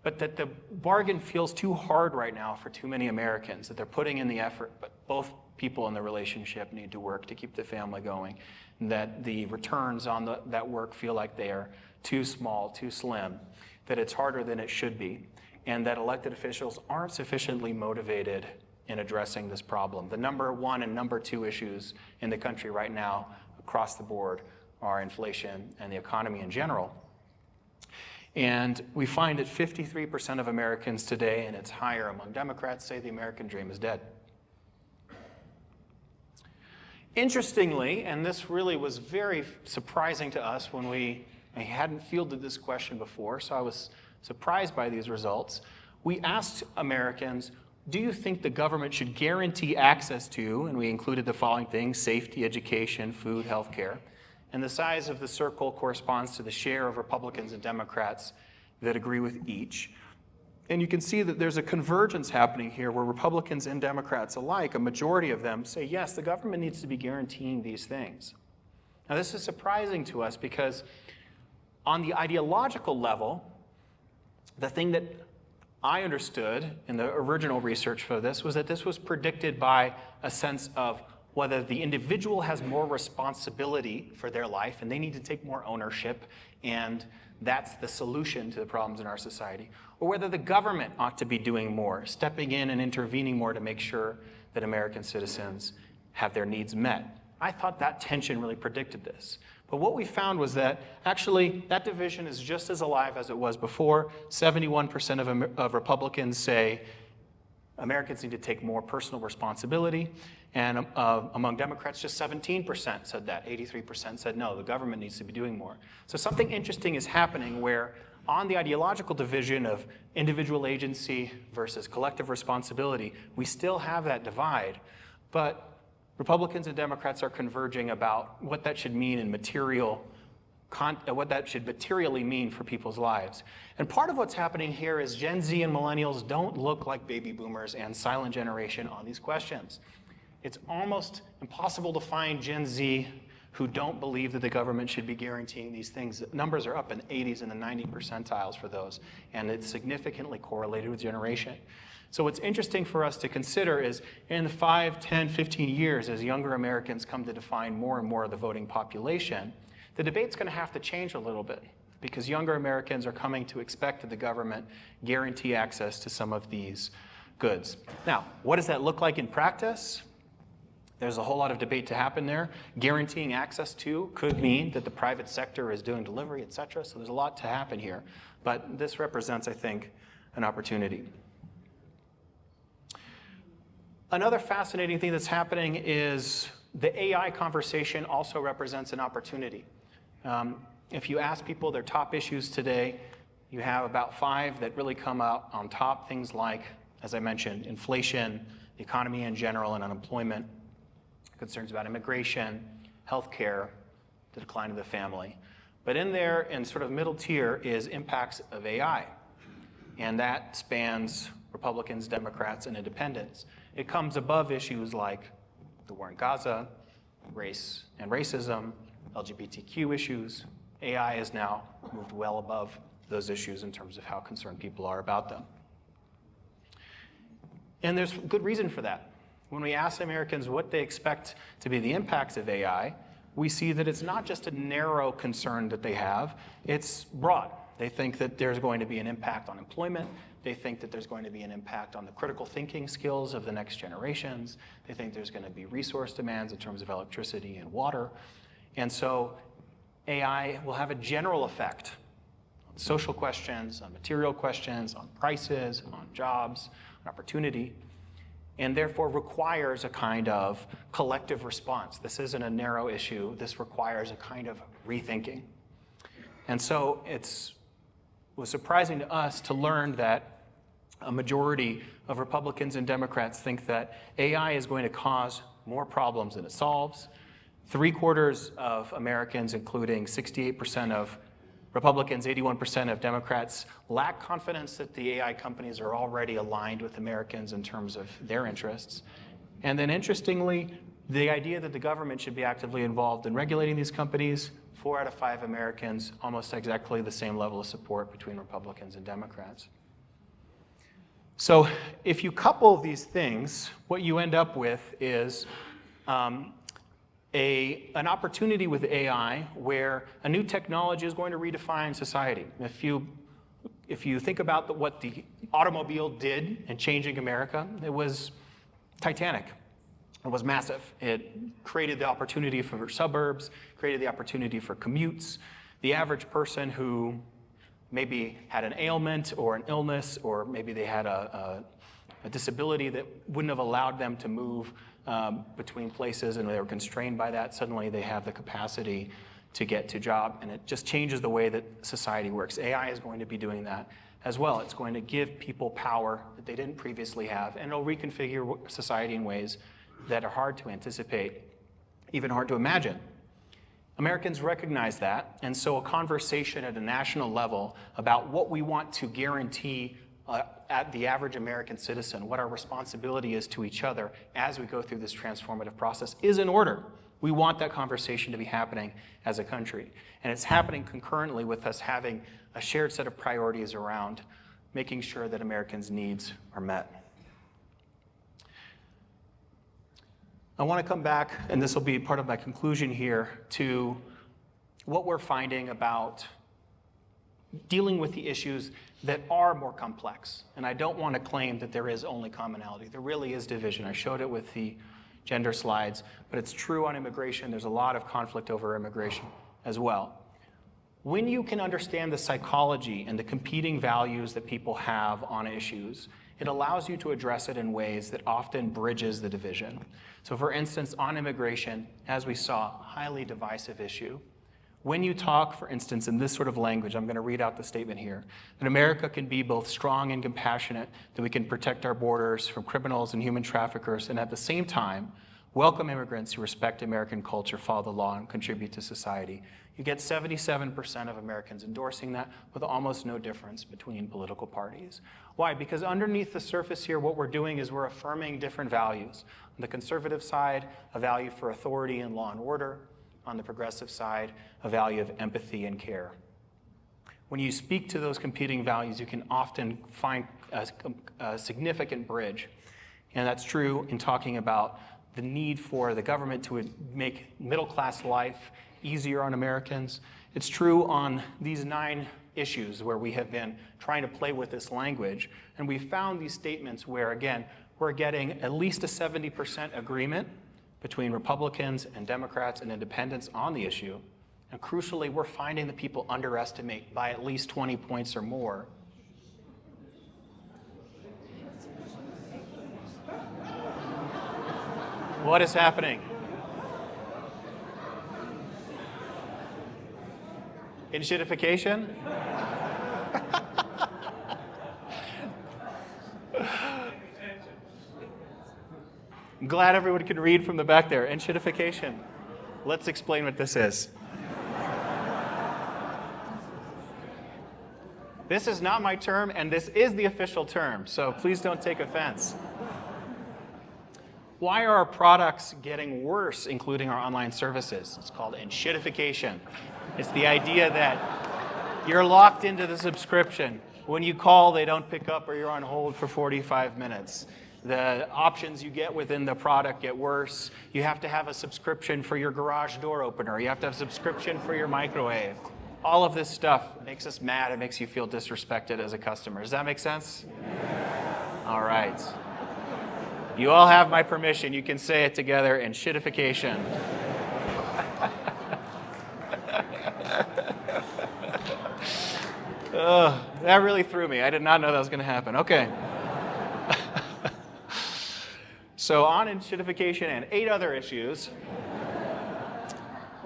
But that the bargain feels too hard right now for too many Americans, that they're putting in the effort, but both people in the relationship need to work to keep the family going, and that the returns on that work feel like they are too small, too slim, that it's harder than it should be, and that elected officials aren't sufficiently motivated in addressing this problem. The number 1 and number 2 issues in the country right now across the board are inflation and the economy in general. And we find that 53% of Americans today, and it's higher among Democrats, say the American dream is dead. Interestingly, and this really was very surprising to us when I hadn't fielded this question before, so I was surprised by these results. We asked Americans, do you think the government should guarantee access to, and we included the following things, safety, education, food, health care. And the size of the circle corresponds to the share of Republicans and Democrats that agree with each. And you can see that there's a convergence happening here where Republicans and Democrats alike, a majority of them, say, yes, the government needs to be guaranteeing these things. Now, this is surprising to us because on the ideological level, the thing that I understood in the original research for this was that this was predicted by a sense of whether the individual has more responsibility for their life and they need to take more ownership, and that's the solution to the problems in our society, or whether the government ought to be doing more, stepping in and intervening more to make sure that American citizens have their needs met. I thought that tension really predicted this. But what we found was that actually that division is just as alive as it was before. 71% of Republicans say Americans need to take more personal responsibility. And among Democrats, just 17% said that. 83% said no, the government needs to be doing more. So something interesting is happening where on the ideological division of individual agency versus collective responsibility, we still have that divide. But Republicans and Democrats are converging about what that should mean in what that should materially mean for people's lives. And part of what's happening here is Gen Z and millennials don't look like baby boomers and silent generation on these questions. It's almost impossible to find Gen Z who don't believe that the government should be guaranteeing these things. The numbers are up in the 80s and the 90 percentiles for those, and it's significantly correlated with generation. So what's interesting for us to consider is in the 5, 10, 15 years, as younger Americans come to define more and more of the voting population, the debate's going to have to change a little bit because younger Americans are coming to expect that the government guarantee access to some of these goods. Now, what does that look like in practice? There's a whole lot of debate to happen there. Guaranteeing access to could mean that the private sector is doing delivery, et cetera. So there's a lot to happen here. But this represents, I think, an opportunity. Another fascinating thing that's happening is the AI conversation also represents an opportunity. If you ask people their top issues today, you have about 5 that really come out on top. Things like, as I mentioned, inflation, the economy in general, and unemployment, concerns about immigration, healthcare, the decline of the family. But in there, in sort of middle tier, is impacts of AI. and that spans Republicans, Democrats, and independents. It comes above issues like the war in Gaza, race and racism, LGBTQ issues. AI has now moved well above those issues in terms of how concerned people are about them. And there's good reason for that. When we ask Americans what they expect to be the impacts of AI, we see that it's not just a narrow concern that they have, it's broad. They think that there's going to be an impact on employment. They think that there's going to be an impact on the critical thinking skills of the next generations. They think there's going to be resource demands in terms of electricity and water. And so AI will have a general effect on social questions, on material questions, on prices, on jobs, on opportunity, and therefore requires a kind of collective response. This isn't a narrow issue. This requires a kind of rethinking. And so it was surprising to us to learn that a majority of Republicans and Democrats think that AI is going to cause more problems than it solves. 3/4 of Americans, including 68% of Republicans, 81% of Democrats, lack confidence that the AI companies are already aligned with Americans in terms of their interests. And then interestingly, the idea that the government should be actively involved in regulating these companies, 4 out of 5 Americans, almost exactly the same level of support between Republicans and Democrats. So if you couple these things, what you end up with is an opportunity with AI where a new technology is going to redefine society. If you think about what the automobile did in changing America, it was titanic. It was massive. It created the opportunity for suburbs, created the opportunity for commutes. The average person who maybe had an ailment or an illness, or maybe they had a disability that wouldn't have allowed them to move between places and they were constrained by that, suddenly they have the capacity to get to job, and it just changes the way that society works. AI is going to be doing that as well. It's going to give people power that they didn't previously have, and it'll reconfigure society in ways that are hard to anticipate, even hard to imagine. Americans recognize that, and so a conversation at a national level about what we want to guarantee at the average American citizen, what our responsibility is to each other as we go through this transformative process is in order. We want that conversation to be happening as a country. And it's happening concurrently with us having a shared set of priorities around making sure that Americans' needs are met. I want to come back, and this will be part of my conclusion here, to what we're finding about dealing with the issues that are more complex. And I don't want to claim that there is only commonality. There really is division. I showed it with the gender slides, but it's true on immigration. There's a lot of conflict over immigration as well. When you can understand the psychology and the competing values that people have on issues, it allows you to address it in ways that often bridges the division. So for instance, on immigration, as we saw, highly divisive issue. When you talk, for instance, in this sort of language, I'm going to read out the statement here, that America can be both strong and compassionate, that we can protect our borders from criminals and human traffickers, and at the same time, welcome immigrants who respect American culture, follow the law, and contribute to society. You get 77% of Americans endorsing that with almost no difference between political parties. Why? Because underneath the surface here, what we're doing is we're affirming different values. On the conservative side, a value for authority and law and order. On the progressive side, a value of empathy and care. When you speak to those competing values, you can often find a significant bridge. And that's true in talking about the need for the government to make middle-class life easier on Americans. It's true on these 9 issues where we have been trying to play with this language. And we found these statements where, again, we're getting at least a 70% agreement between Republicans and Democrats and independents on the issue. And crucially, we're finding that people underestimate by at least 20 points or more. What is happening? Enshittification? I'm glad everyone can read from the back there. Enshittification. Let's explain what this is. This is not my term, and this is the official term, so please don't take offense. Why are our products getting worse, including our online services? It's called enshittification. It's the idea that you're locked into the subscription. When you call, they don't pick up or you're on hold for 45 minutes. The options you get within the product get worse. You have to have a subscription for your garage door opener. You have to have a subscription for your microwave. All of this stuff makes us mad. It makes you feel disrespected as a customer. Does that make sense? Yeah. All right. You all have my permission. You can say it together, enshittification. That really threw me. I did not know that was going to happen. Okay. So on enshittification and 8 other issues,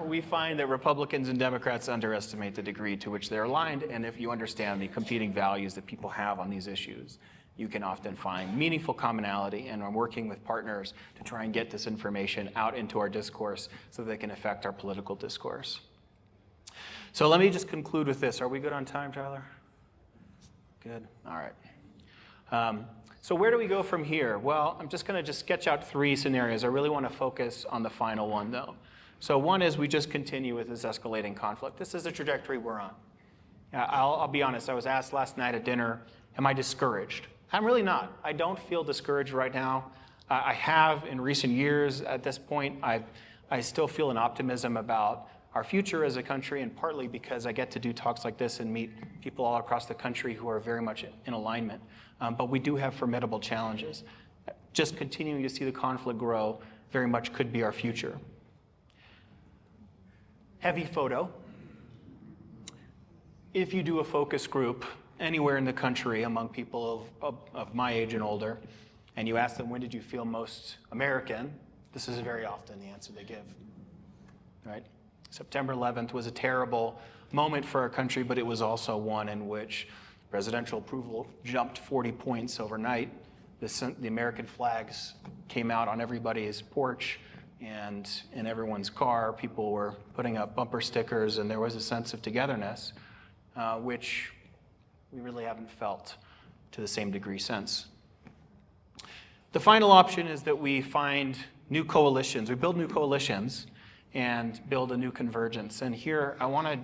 we find that Republicans and Democrats underestimate the degree to which they're aligned, and if you understand the competing values that people have on these issues, you can often find meaningful commonality, and I'm working with partners to try and get this information out into our discourse so that they can affect our political discourse. So let me just conclude with this. Are we good on time, Tyler? Good. All right. So where do we go from here? Well, I'm just going to sketch out 3 scenarios. I really want to focus on the final one, though. So one is we just continue with this escalating conflict. This is the trajectory we're on. I'll be honest. I was asked last night at dinner, am I discouraged? I'm really not. I don't feel discouraged right now. I have in recent years. At this point, I still feel an optimism about our future as a country, and partly because I get to do talks like this and meet people all across the country who are very much in alignment. But we do have formidable challenges. Just continuing to see the conflict grow very much could be our future. Heavy photo. If you do a focus group anywhere in the country among people of my age and older, and you ask them, when did you feel most American? This is very often the answer they give, right? September 11th was a terrible moment for our country, but it was also one in which presidential approval jumped 40 points overnight. The American flags came out on everybody's porch and in everyone's car. People were putting up bumper stickers, and there was a sense of togetherness, which we really haven't felt to the same degree since. The final option is that we find new coalitions. We build new coalitions and build a new convergence. And here I want to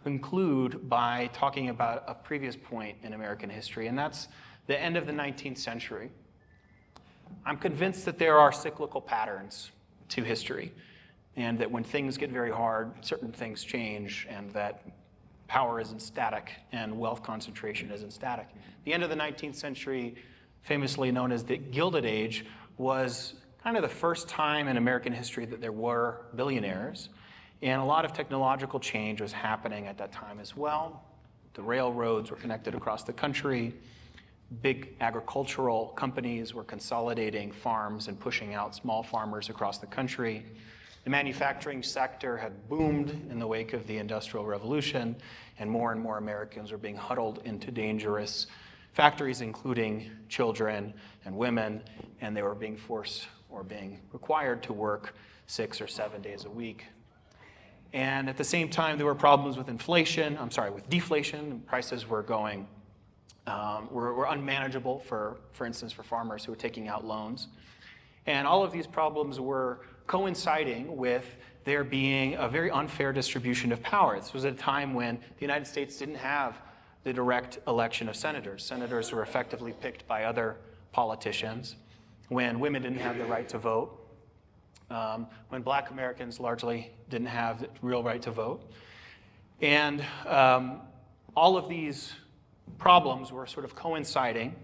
conclude by talking about a previous point in American history, and that's the end of the 19th century. I'm convinced that there are cyclical patterns to history, and that when things get very hard, certain things change, and that power isn't static and wealth concentration isn't static. The end of the 19th century, famously known as the Gilded Age, was kind of the first time in American history that there were billionaires, and a lot of technological change was happening at that time as well. The railroads were connected across the country. Big agricultural companies were consolidating farms and pushing out small farmers across the country. The manufacturing sector had boomed in the wake of the Industrial Revolution, and more Americans were being huddled into dangerous factories, including children and women, and they were being forced or being required to work 6 or 7 days a week. And at the same time, there were problems with with deflation. Prices were going, were unmanageable, for instance, for farmers who were taking out loans. And all of these problems were coinciding with there being a very unfair distribution of power. This was at a time when the United States didn't have the direct election of senators. Senators were effectively picked by other politicians, when women didn't have the right to vote, when black Americans largely didn't have the real right to vote. And all of these problems were sort of coinciding.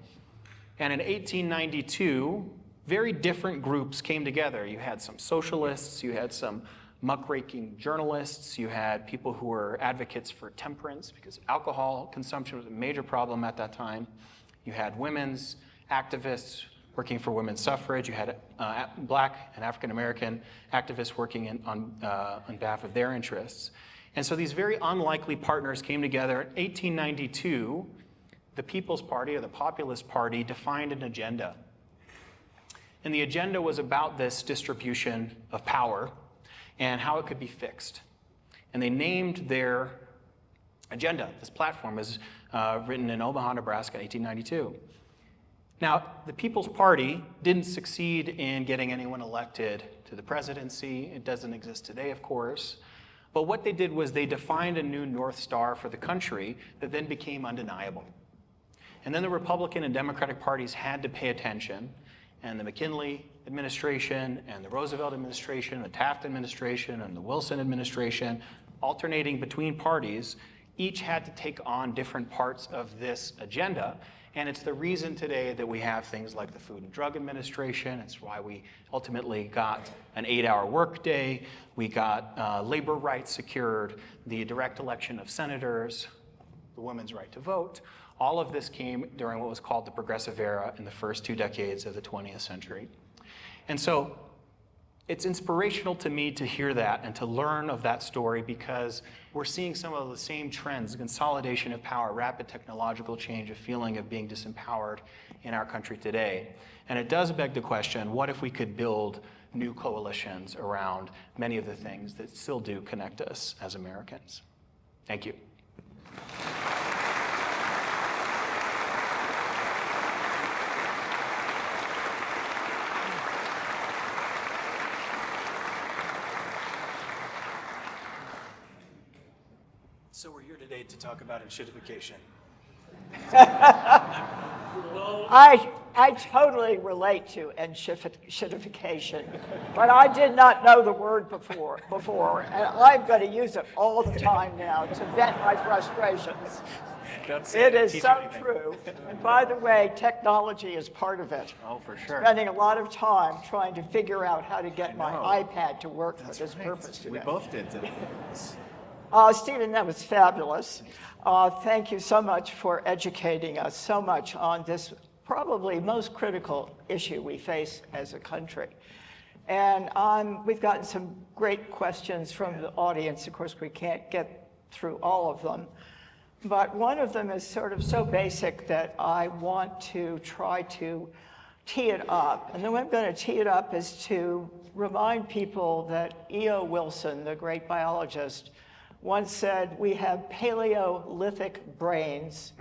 And in 1892, very different groups came together. You had some socialists, you had some muckraking journalists, you had people who were advocates for temperance because alcohol consumption was a major problem at that time. You had women's activists working for women's suffrage. You had black and African American activists working on behalf of their interests. And so these very unlikely partners came together. In 1892, the People's Party, or the Populist Party, defined an agenda. And the agenda was about this distribution of power and how it could be fixed. And they named their agenda, this platform, as written in Omaha, Nebraska, 1892. Now, the People's Party didn't succeed in getting anyone elected to the presidency. It doesn't exist today, of course. But what they did was they defined a new North Star for the country that then became undeniable. And then the Republican and Democratic parties had to pay attention, and the McKinley administration and the Roosevelt administration, the Taft administration and the Wilson administration, alternating between parties, each had to take on different parts of this agenda. And it's the reason today that we have things like the Food and Drug Administration. It's why we ultimately got an 8-hour workday. We got labor rights secured, the direct election of senators, the women's right to vote. All of this came during what was called the Progressive Era in the first 2 decades of the 20th century. And so it's inspirational to me to hear that and to learn of that story, because we're seeing some of the same trends, the consolidation of power, rapid technological change, a feeling of being disempowered in our country today. And it does beg the question, what if we could build new coalitions around many of the things that still do connect us as Americans? Thank you. So we're here today to talk about enshittification. I totally relate to enshittification, but I did not know the word before, and I'm going to use it all the time now to vent my frustrations. It is so true. And by the way, technology is part of it. Oh, for sure. Spending a lot of time trying to figure out how to get my iPad to work for this purpose today. We both did today. Stephen, that was fabulous. Thank you so much for educating us so much on this probably most critical issue we face as a country. And we've gotten some great questions from the audience. Of course, we can't get through all of them. But one of them is sort of so basic that I want to try to tee it up. And the way I'm going to tee it up is to remind people that E.O. Wilson, the great biologist, once said, we have Paleolithic brains,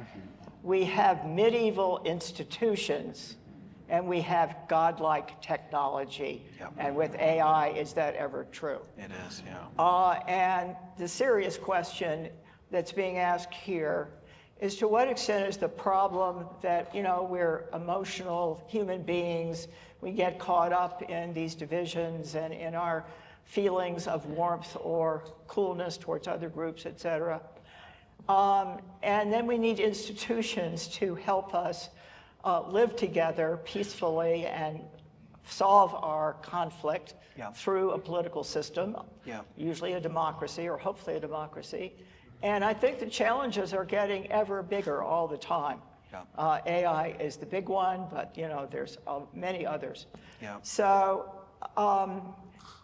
we have medieval institutions, and we have godlike technology. Yep. And with AI, is that ever true? It is, yeah. And the serious question that's being asked here is, to what extent is the problem that, we're emotional human beings, we get caught up in these divisions and in our feelings of warmth or coolness towards other groups, et cetera. And then we need institutions to help us live together peacefully and solve our conflict through a political system, usually a democracy or hopefully a democracy. And I think the challenges are getting ever bigger all the time. AI is the big one, but there's many others. So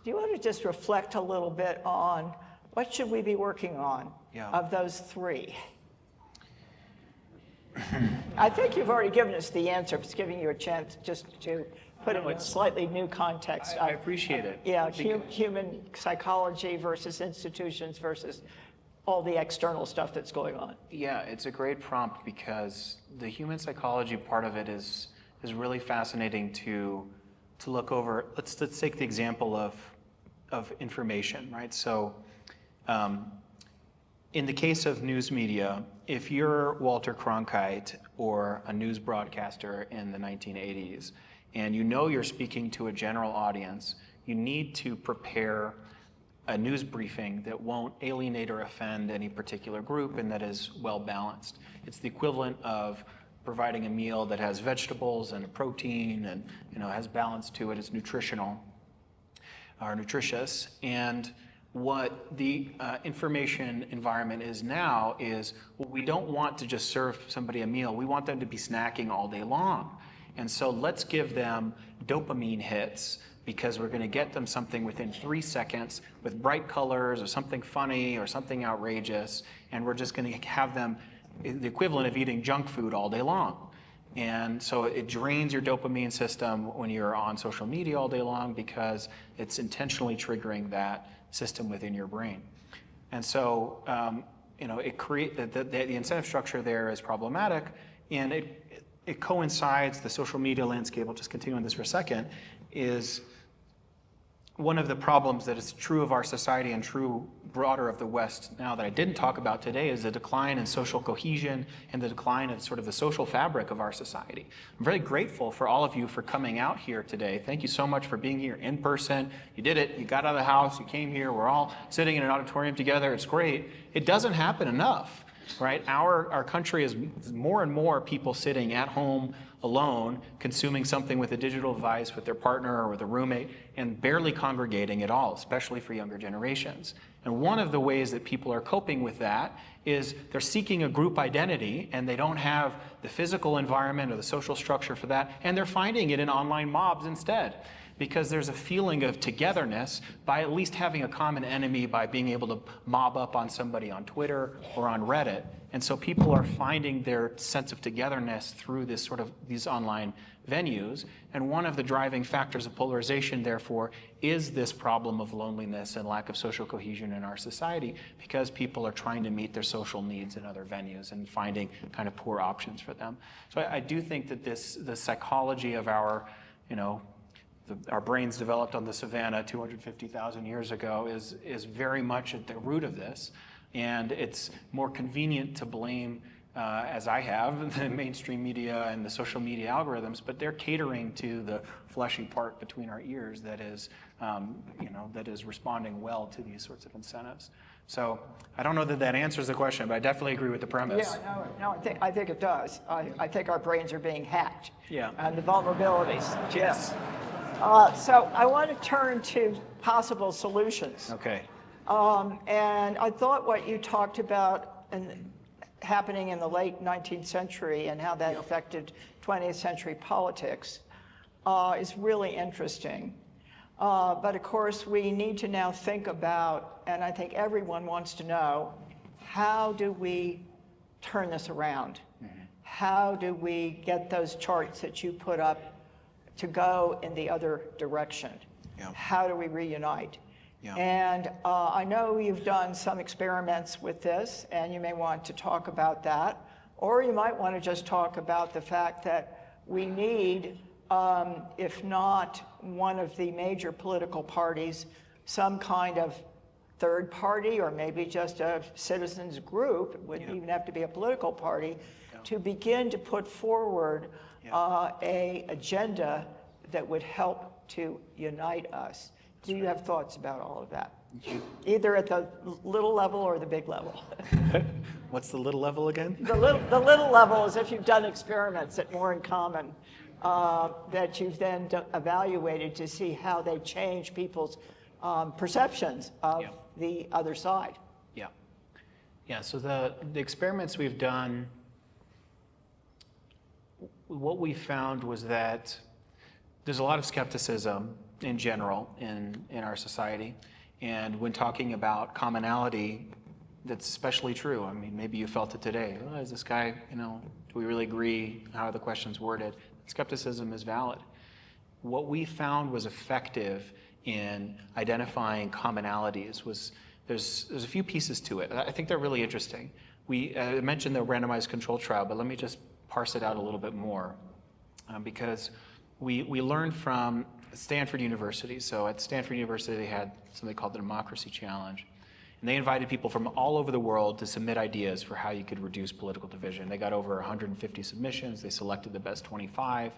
do you want to just reflect a little bit on what should we be working on of those three? I think you've already given us the answer, but it's giving you a chance just to put it in a slightly new context. I appreciate it. Yeah, human psychology versus institutions versus all the external stuff that's going on. Yeah, it's a great prompt, because the human psychology part of it is really fascinating to look over. Let's take the example of information, right? So in the case of news media, if you're Walter Cronkite or a news broadcaster in the 1980s, and you're speaking to a general audience, you need to prepare a news briefing that won't alienate or offend any particular group and that is well balanced. It's the equivalent of providing a meal that has vegetables and protein and has balance to it. It's nutritional or nutritious. And what the information environment is now is, we don't want to just serve somebody a meal. We want them to be snacking all day long. And so let's give them dopamine hits, because we're going to get them something within 3 seconds with bright colors or something funny or something outrageous, and we're just going to have them the equivalent of eating junk food all day long. And so it drains your dopamine system when you're on social media all day long, because it's intentionally triggering that system within your brain. And so the incentive structure there is problematic, and it coincides, the social media landscape, I'll just continue on this for a second, is one of the problems that is true of our society and true broader of the West now that I didn't talk about today is the decline in social cohesion and the decline of sort of the social fabric of our society. I'm very grateful for all of you for coming out here today. Thank you so much for being here in person. You did it. You got out of the house. You came here. We're all sitting in an auditorium together. It's great. It doesn't happen enough, right? Our country is more and more people sitting at home alone, consuming something with a digital device with their partner or with a roommate, and barely congregating at all, especially for younger generations. And one of the ways that people are coping with that is they're seeking a group identity, and they don't have the physical environment or the social structure for that, and they're finding it in online mobs instead, because there's a feeling of togetherness by at least having a common enemy, by being able to mob up on somebody on Twitter or on Reddit. And so people are finding their sense of togetherness through these online venues. And one of the driving factors of polarization, therefore, is this problem of loneliness and lack of social cohesion in our society, because people are trying to meet their social needs in other venues and finding kind of poor options for them. So I do think that the psychology of our brains developed on the savannah 250,000 years ago is very much at the root of this. And it's more convenient to blame, as I have, the mainstream media and the social media algorithms, but they're catering to the fleshy part between our ears that is responding well to these sorts of incentives. So I don't know that answers the question, but I definitely agree with the premise. Yeah, no, I think it does. I think our brains are being hacked. Yeah. And the vulnerabilities. Yes. So I want to turn to possible solutions. Okay. And I thought what you talked about happening in the late 19th century and how that affected 20th century politics is really interesting. But of course, we need to now think about, and I think everyone wants to know, how do we turn this around? Mm-hmm. How do we get those charts that you put up to go in the other direction? Yeah. How do we reunite? Yeah. And I know you've done some experiments with this, and you may want to talk about that, or you might want to just talk about the fact that we need, if not one of the major political parties, some kind of third party, or maybe just a citizens group, it wouldn't even have to be a political party, to begin to put forward a agenda that would help to unite us. Do you have thoughts about all of that? Either at the little level or the big level? What's the little level again? The little level is if you've done experiments at More in Common that you've then evaluated to see how they change people's perceptions of the other side. Yeah. Yeah, so the experiments we've done, what we found was that there's a lot of skepticism in general in our society. And when talking about commonality, that's especially true. I mean, maybe you felt it today. Oh, is this guy, do we really agree how the question's worded? Skepticism is valid. What we found was effective in identifying commonalities was there's a few pieces to it. I think they're really interesting. We mentioned the randomized control trial, but let me just parse it out a little bit more because we learned from Stanford University. So at Stanford University, they had something called the Democracy Challenge. And they invited people from all over the world to submit ideas for how you could reduce political division. They got over 150 submissions. They selected the best 25.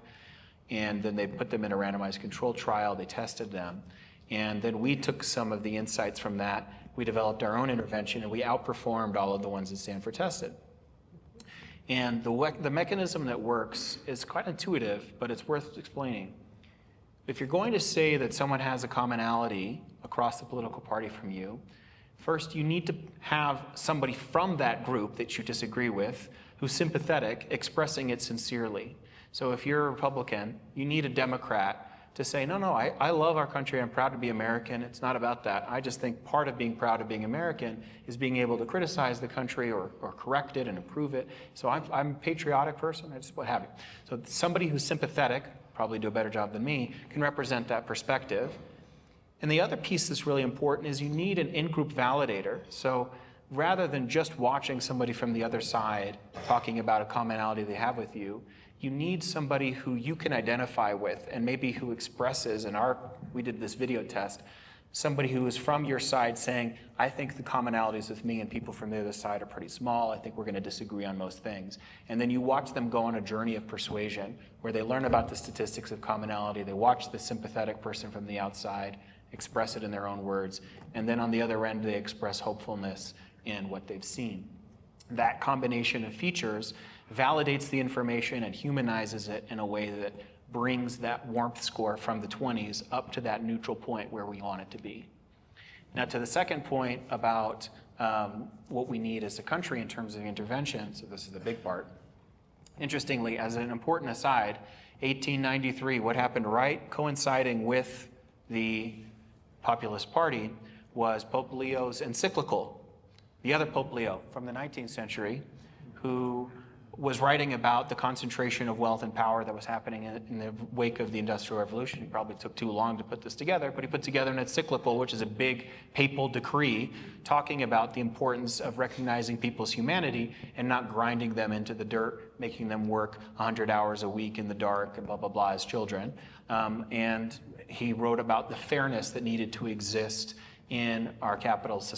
And then they put them in a randomized control trial. They tested them. And then we took some of the insights from that. We developed our own intervention, and we outperformed all of the ones that Stanford tested. And the mechanism that works is quite intuitive, but it's worth explaining. If you're going to say that someone has a commonality across the political party from you, first you need to have somebody from that group that you disagree with who's sympathetic, expressing it sincerely. So if you're a Republican, you need a Democrat to say, no, I love our country, I'm proud to be American, it's not about that. I just think part of being proud of being American is being able to criticize the country or correct it and improve it. So I'm a patriotic person, I just what have you. So somebody who's sympathetic, probably do a better job than me, can represent that perspective. And the other piece that's really important is you need an in-group validator. So rather than just watching somebody from the other side talking about a commonality they have with you, you need somebody who you can identify with and maybe who expresses, we did this video test, somebody who is from your side saying, I think the commonalities with me and people from the other side are pretty small. I think we're going to disagree on most things. And then you watch them go on a journey of persuasion where they learn about the statistics of commonality. They watch the sympathetic person from the outside express it in their own words. And then on the other end, they express hopefulness in what they've seen. That combination of features validates the information and humanizes it in a way that brings that warmth score from the 20s up to that neutral point where we want it to be. Now, to the second point about what we need as a country in terms of intervention, so this is the big part. Interestingly, as an important aside, 1893, what happened right coinciding with the Populist Party was Pope Leo's encyclical, the other Pope Leo from the 19th century, who was writing about the concentration of wealth and power that was happening in the wake of the Industrial Revolution. He probably took too long to put this together, but he put together an encyclical, which is a big papal decree, talking about the importance of recognizing people's humanity and not grinding them into the dirt, making them work 100 hours a week in the dark and blah, blah, blah as children. And he wrote about the fairness that needed to exist in our capitalist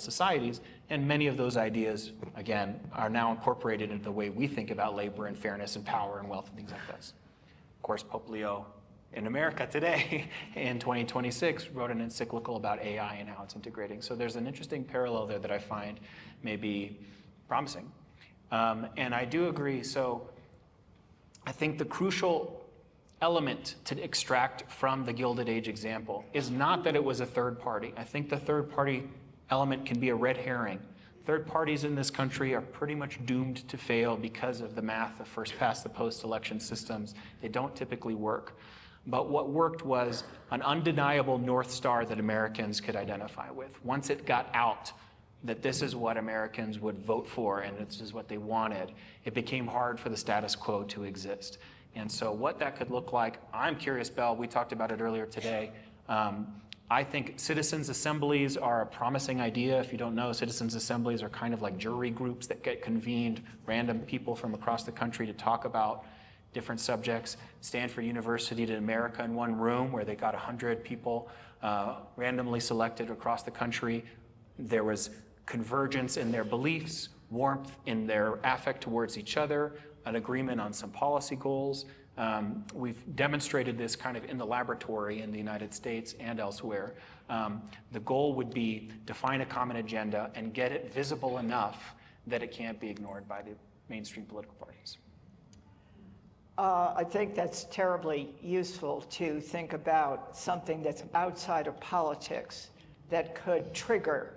societies, and many of those ideas, again, are now incorporated into the way we think about labor and fairness and power and wealth and things like this. Of course, Pope Leo in America today, in 2026, wrote an encyclical about AI and how it's integrating. So there's an interesting parallel there that I find may be promising. And I do agree, so I think the crucial element to extract from the Gilded Age example is not that it was a third party. I think the third party element can be a red herring. Third parties in this country are pretty much doomed to fail because of the math of first past the post-election systems. They don't typically work. But what worked was an undeniable North Star that Americans could identify with. Once it got out that this is what Americans would vote for and this is what they wanted, it became hard for the status quo to exist. And so what that could look like, I'm curious, Belle, we talked about it earlier today. I think citizens' assemblies are a promising idea. If you don't know, citizens' assemblies are kind of like jury groups that get convened, random people from across the country to talk about different subjects. Stanford University did America in one room where they got 100 people randomly selected across the country. There was convergence in their beliefs, warmth in their affect towards each other, an agreement on some policy goals. We've demonstrated this kind of in the laboratory in the United States and elsewhere. The goal would be define a common agenda and get it visible enough that it can't be ignored by the mainstream political parties. I think that's terribly useful to think about something that's outside of politics that could trigger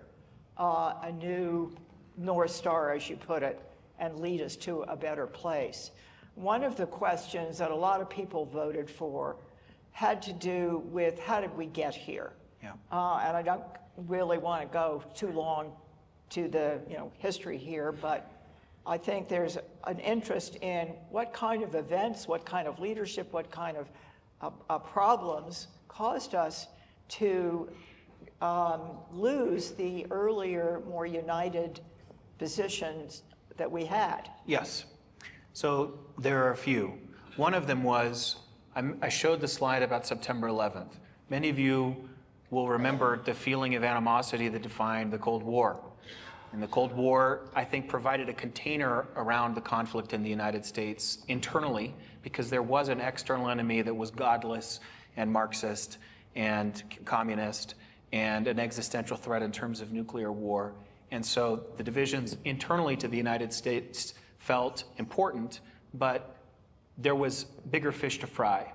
a new North Star, as you put it, and lead us to a better place. One of the questions that a lot of people voted for had to do with how did we get here? Yeah. And I don't really want to go too long to the history here, but I think there's an interest in what kind of events, what kind of leadership, what kind of problems caused us to lose the earlier, more united positions that we had. Yes. So there are a few. One of them was, I showed the slide about September 11th. Many of you will remember the feeling of animosity that defined the Cold War. And the Cold War, I think, provided a container around the conflict in the United States internally, because there was an external enemy that was godless and Marxist and communist and an existential threat in terms of nuclear war. And so the divisions internally to the United States felt important, but there was bigger fish to fry.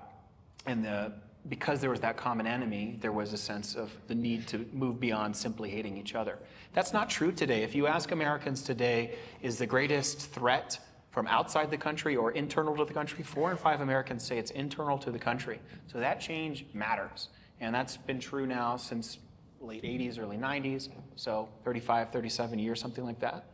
And because there was that common enemy, there was a sense of the need to move beyond simply hating each other. That's not true today. If you ask Americans today, is the greatest threat from outside the country or internal to the country? 4 in 5 Americans say it's internal to the country. So that change matters. And that's been true now since late 80s, early 90s, so 35, 37 years, something like that.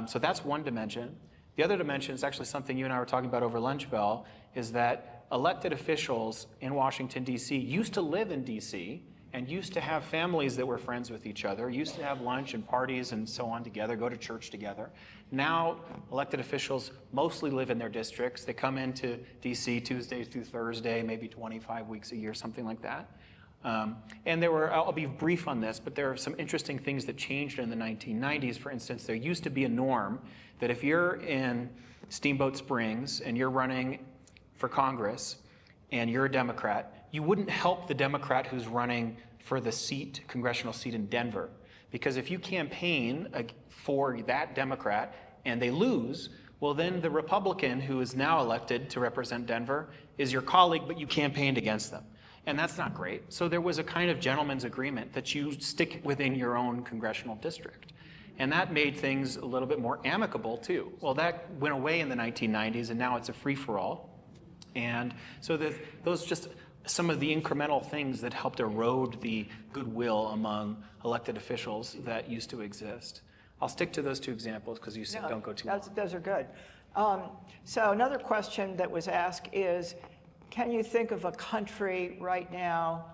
So that's one dimension. The other dimension is actually something you and I were talking about over lunch, Bell, is that elected officials in Washington, D.C. used to live in D.C., and used to have families that were friends with each other, used to have lunch and parties and so on together, go to church together. Now, elected officials mostly live in their districts. They come into DC Tuesday through Thursday, maybe 25 weeks a year, something like that. And I'll be brief on this, but there are some interesting things that changed in the 1990s. For instance, there used to be a norm that if you're in Steamboat Springs and you're running for Congress and you're a Democrat, you wouldn't help the Democrat who's running for the congressional seat in Denver. Because if you campaign for that Democrat and they lose, well, then the Republican who is now elected to represent Denver is your colleague, but you campaigned against them. And that's not great. So there was a kind of gentleman's agreement that you stick within your own congressional district. And that made things a little bit more amicable too. Well, that went away in the 1990s, and now it's a free-for-all. And so those just some of the incremental things that helped erode the goodwill among elected officials that used to exist. I'll stick to those two examples because you said don't go too long. Those are good. So another question that was asked is, can you think of a country right now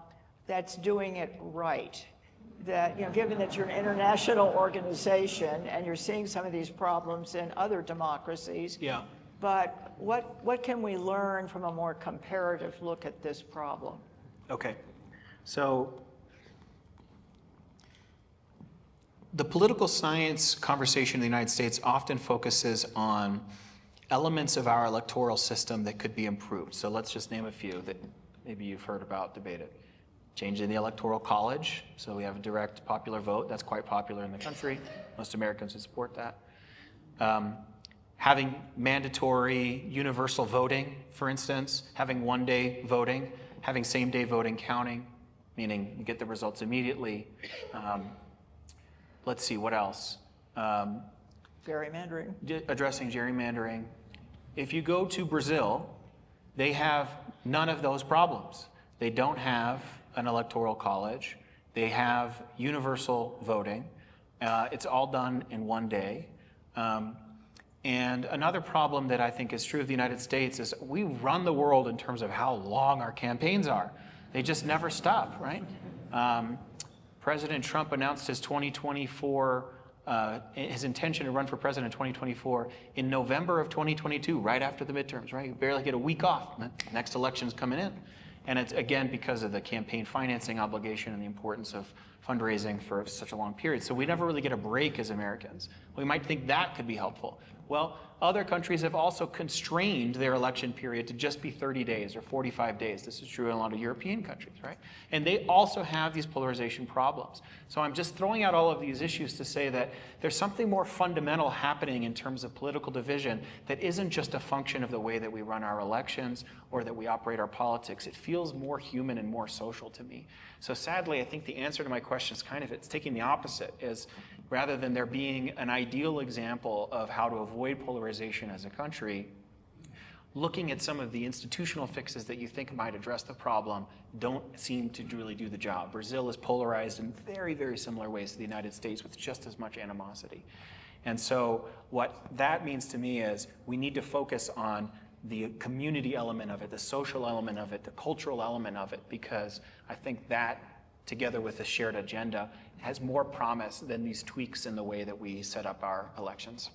that's doing it right? That, given that you're an international organization and you're seeing some of these problems in other democracies, but what can we learn from a more comparative look at this problem? Okay, so the political science conversation in the United States often focuses on elements of our electoral system that could be improved. So let's just name a few that maybe you've heard about debated. Changing the electoral college, so we have a direct popular vote. That's quite popular in the country. Most Americans would support that. Having mandatory universal voting, for instance, having one-day voting, having same-day voting counting, meaning you get the results immediately. Let's see, what else? Gerrymandering. Addressing gerrymandering. If you go to Brazil, they have none of those problems. They don't have an electoral college. They have universal voting. It's all done in one day. And another problem that I think is true of the United States is we run the world in terms of how long our campaigns are. They just never stop, right? President Trump announced his 2024 his intention to run for president in 2024 in November of 2022, right after the midterms, right? You barely get a week off. The next election's coming in. And it's, again, because of the campaign financing obligation and the importance of fundraising for such a long period. So we never really get a break as Americans. We might think that could be helpful. Well, other countries have also constrained their election period to just be 30 days or 45 days. This is true in a lot of European countries, right? And they also have these polarization problems. So I'm just throwing out all of these issues to say that there's something more fundamental happening in terms of political division that isn't just a function of the way that we run our elections or that we operate our politics. It feels more human and more social to me. So sadly, I think the answer to my question is it's taking the opposite, is rather than there being an ideal example of how to avoid polarization as a country, looking at some of the institutional fixes that you think might address the problem don't seem to really do the job. Brazil is polarized in very, very similar ways to the United States with just as much animosity. And so what that means to me is we need to focus on the community element of it, the social element of it, the cultural element of it, because I think that, together with a shared agenda, has more promise than these tweaks in the way that we set up our elections.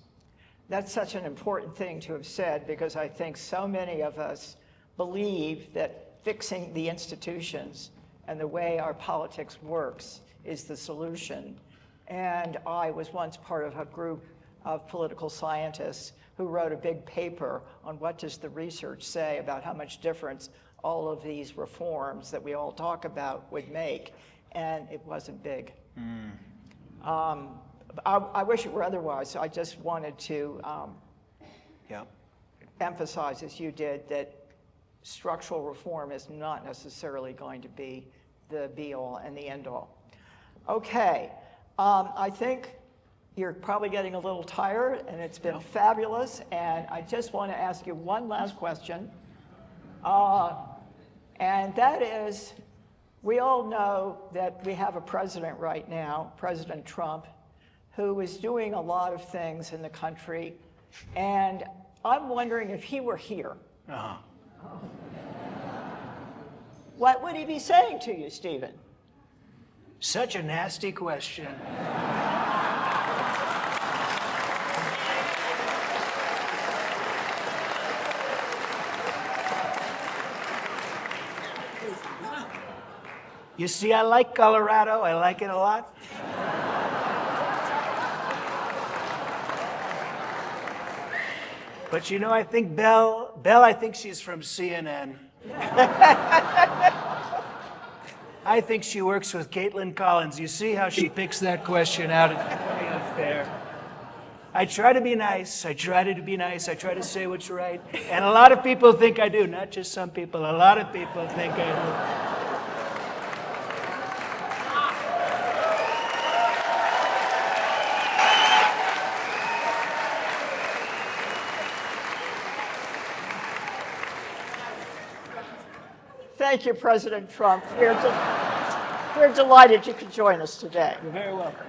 That's such an important thing to have said, because I think so many of us believe that fixing the institutions and the way our politics works is the solution. And I was once part of a group of political scientists who wrote a big paper on what does the research say about how much difference all of these reforms that we all talk about would make, and it wasn't big. I wish it were otherwise, so I just wanted to emphasize, as you did, that structural reform is not necessarily going to be the be-all and the end-all. Okay, I think you're probably getting a little tired, and it's been fabulous, and I just want to ask you one last question, and that is, we all know that we have a president right now, President Trump, who is doing a lot of things in the country, and I'm wondering if he were here, what would he be saying to you, Stephen? Such a nasty question. You see, I like Colorado. I like it a lot. But you know, I think Belle, I think she's from CNN. I think she works with Caitlin Collins. You see how she picks that question out? It's very unfair. I try to be nice. I try to say what's right. And a lot of people think I do, not just some people. A lot of people think I do. Thank you, President Trump. We're delighted you could join us today. You're very welcome.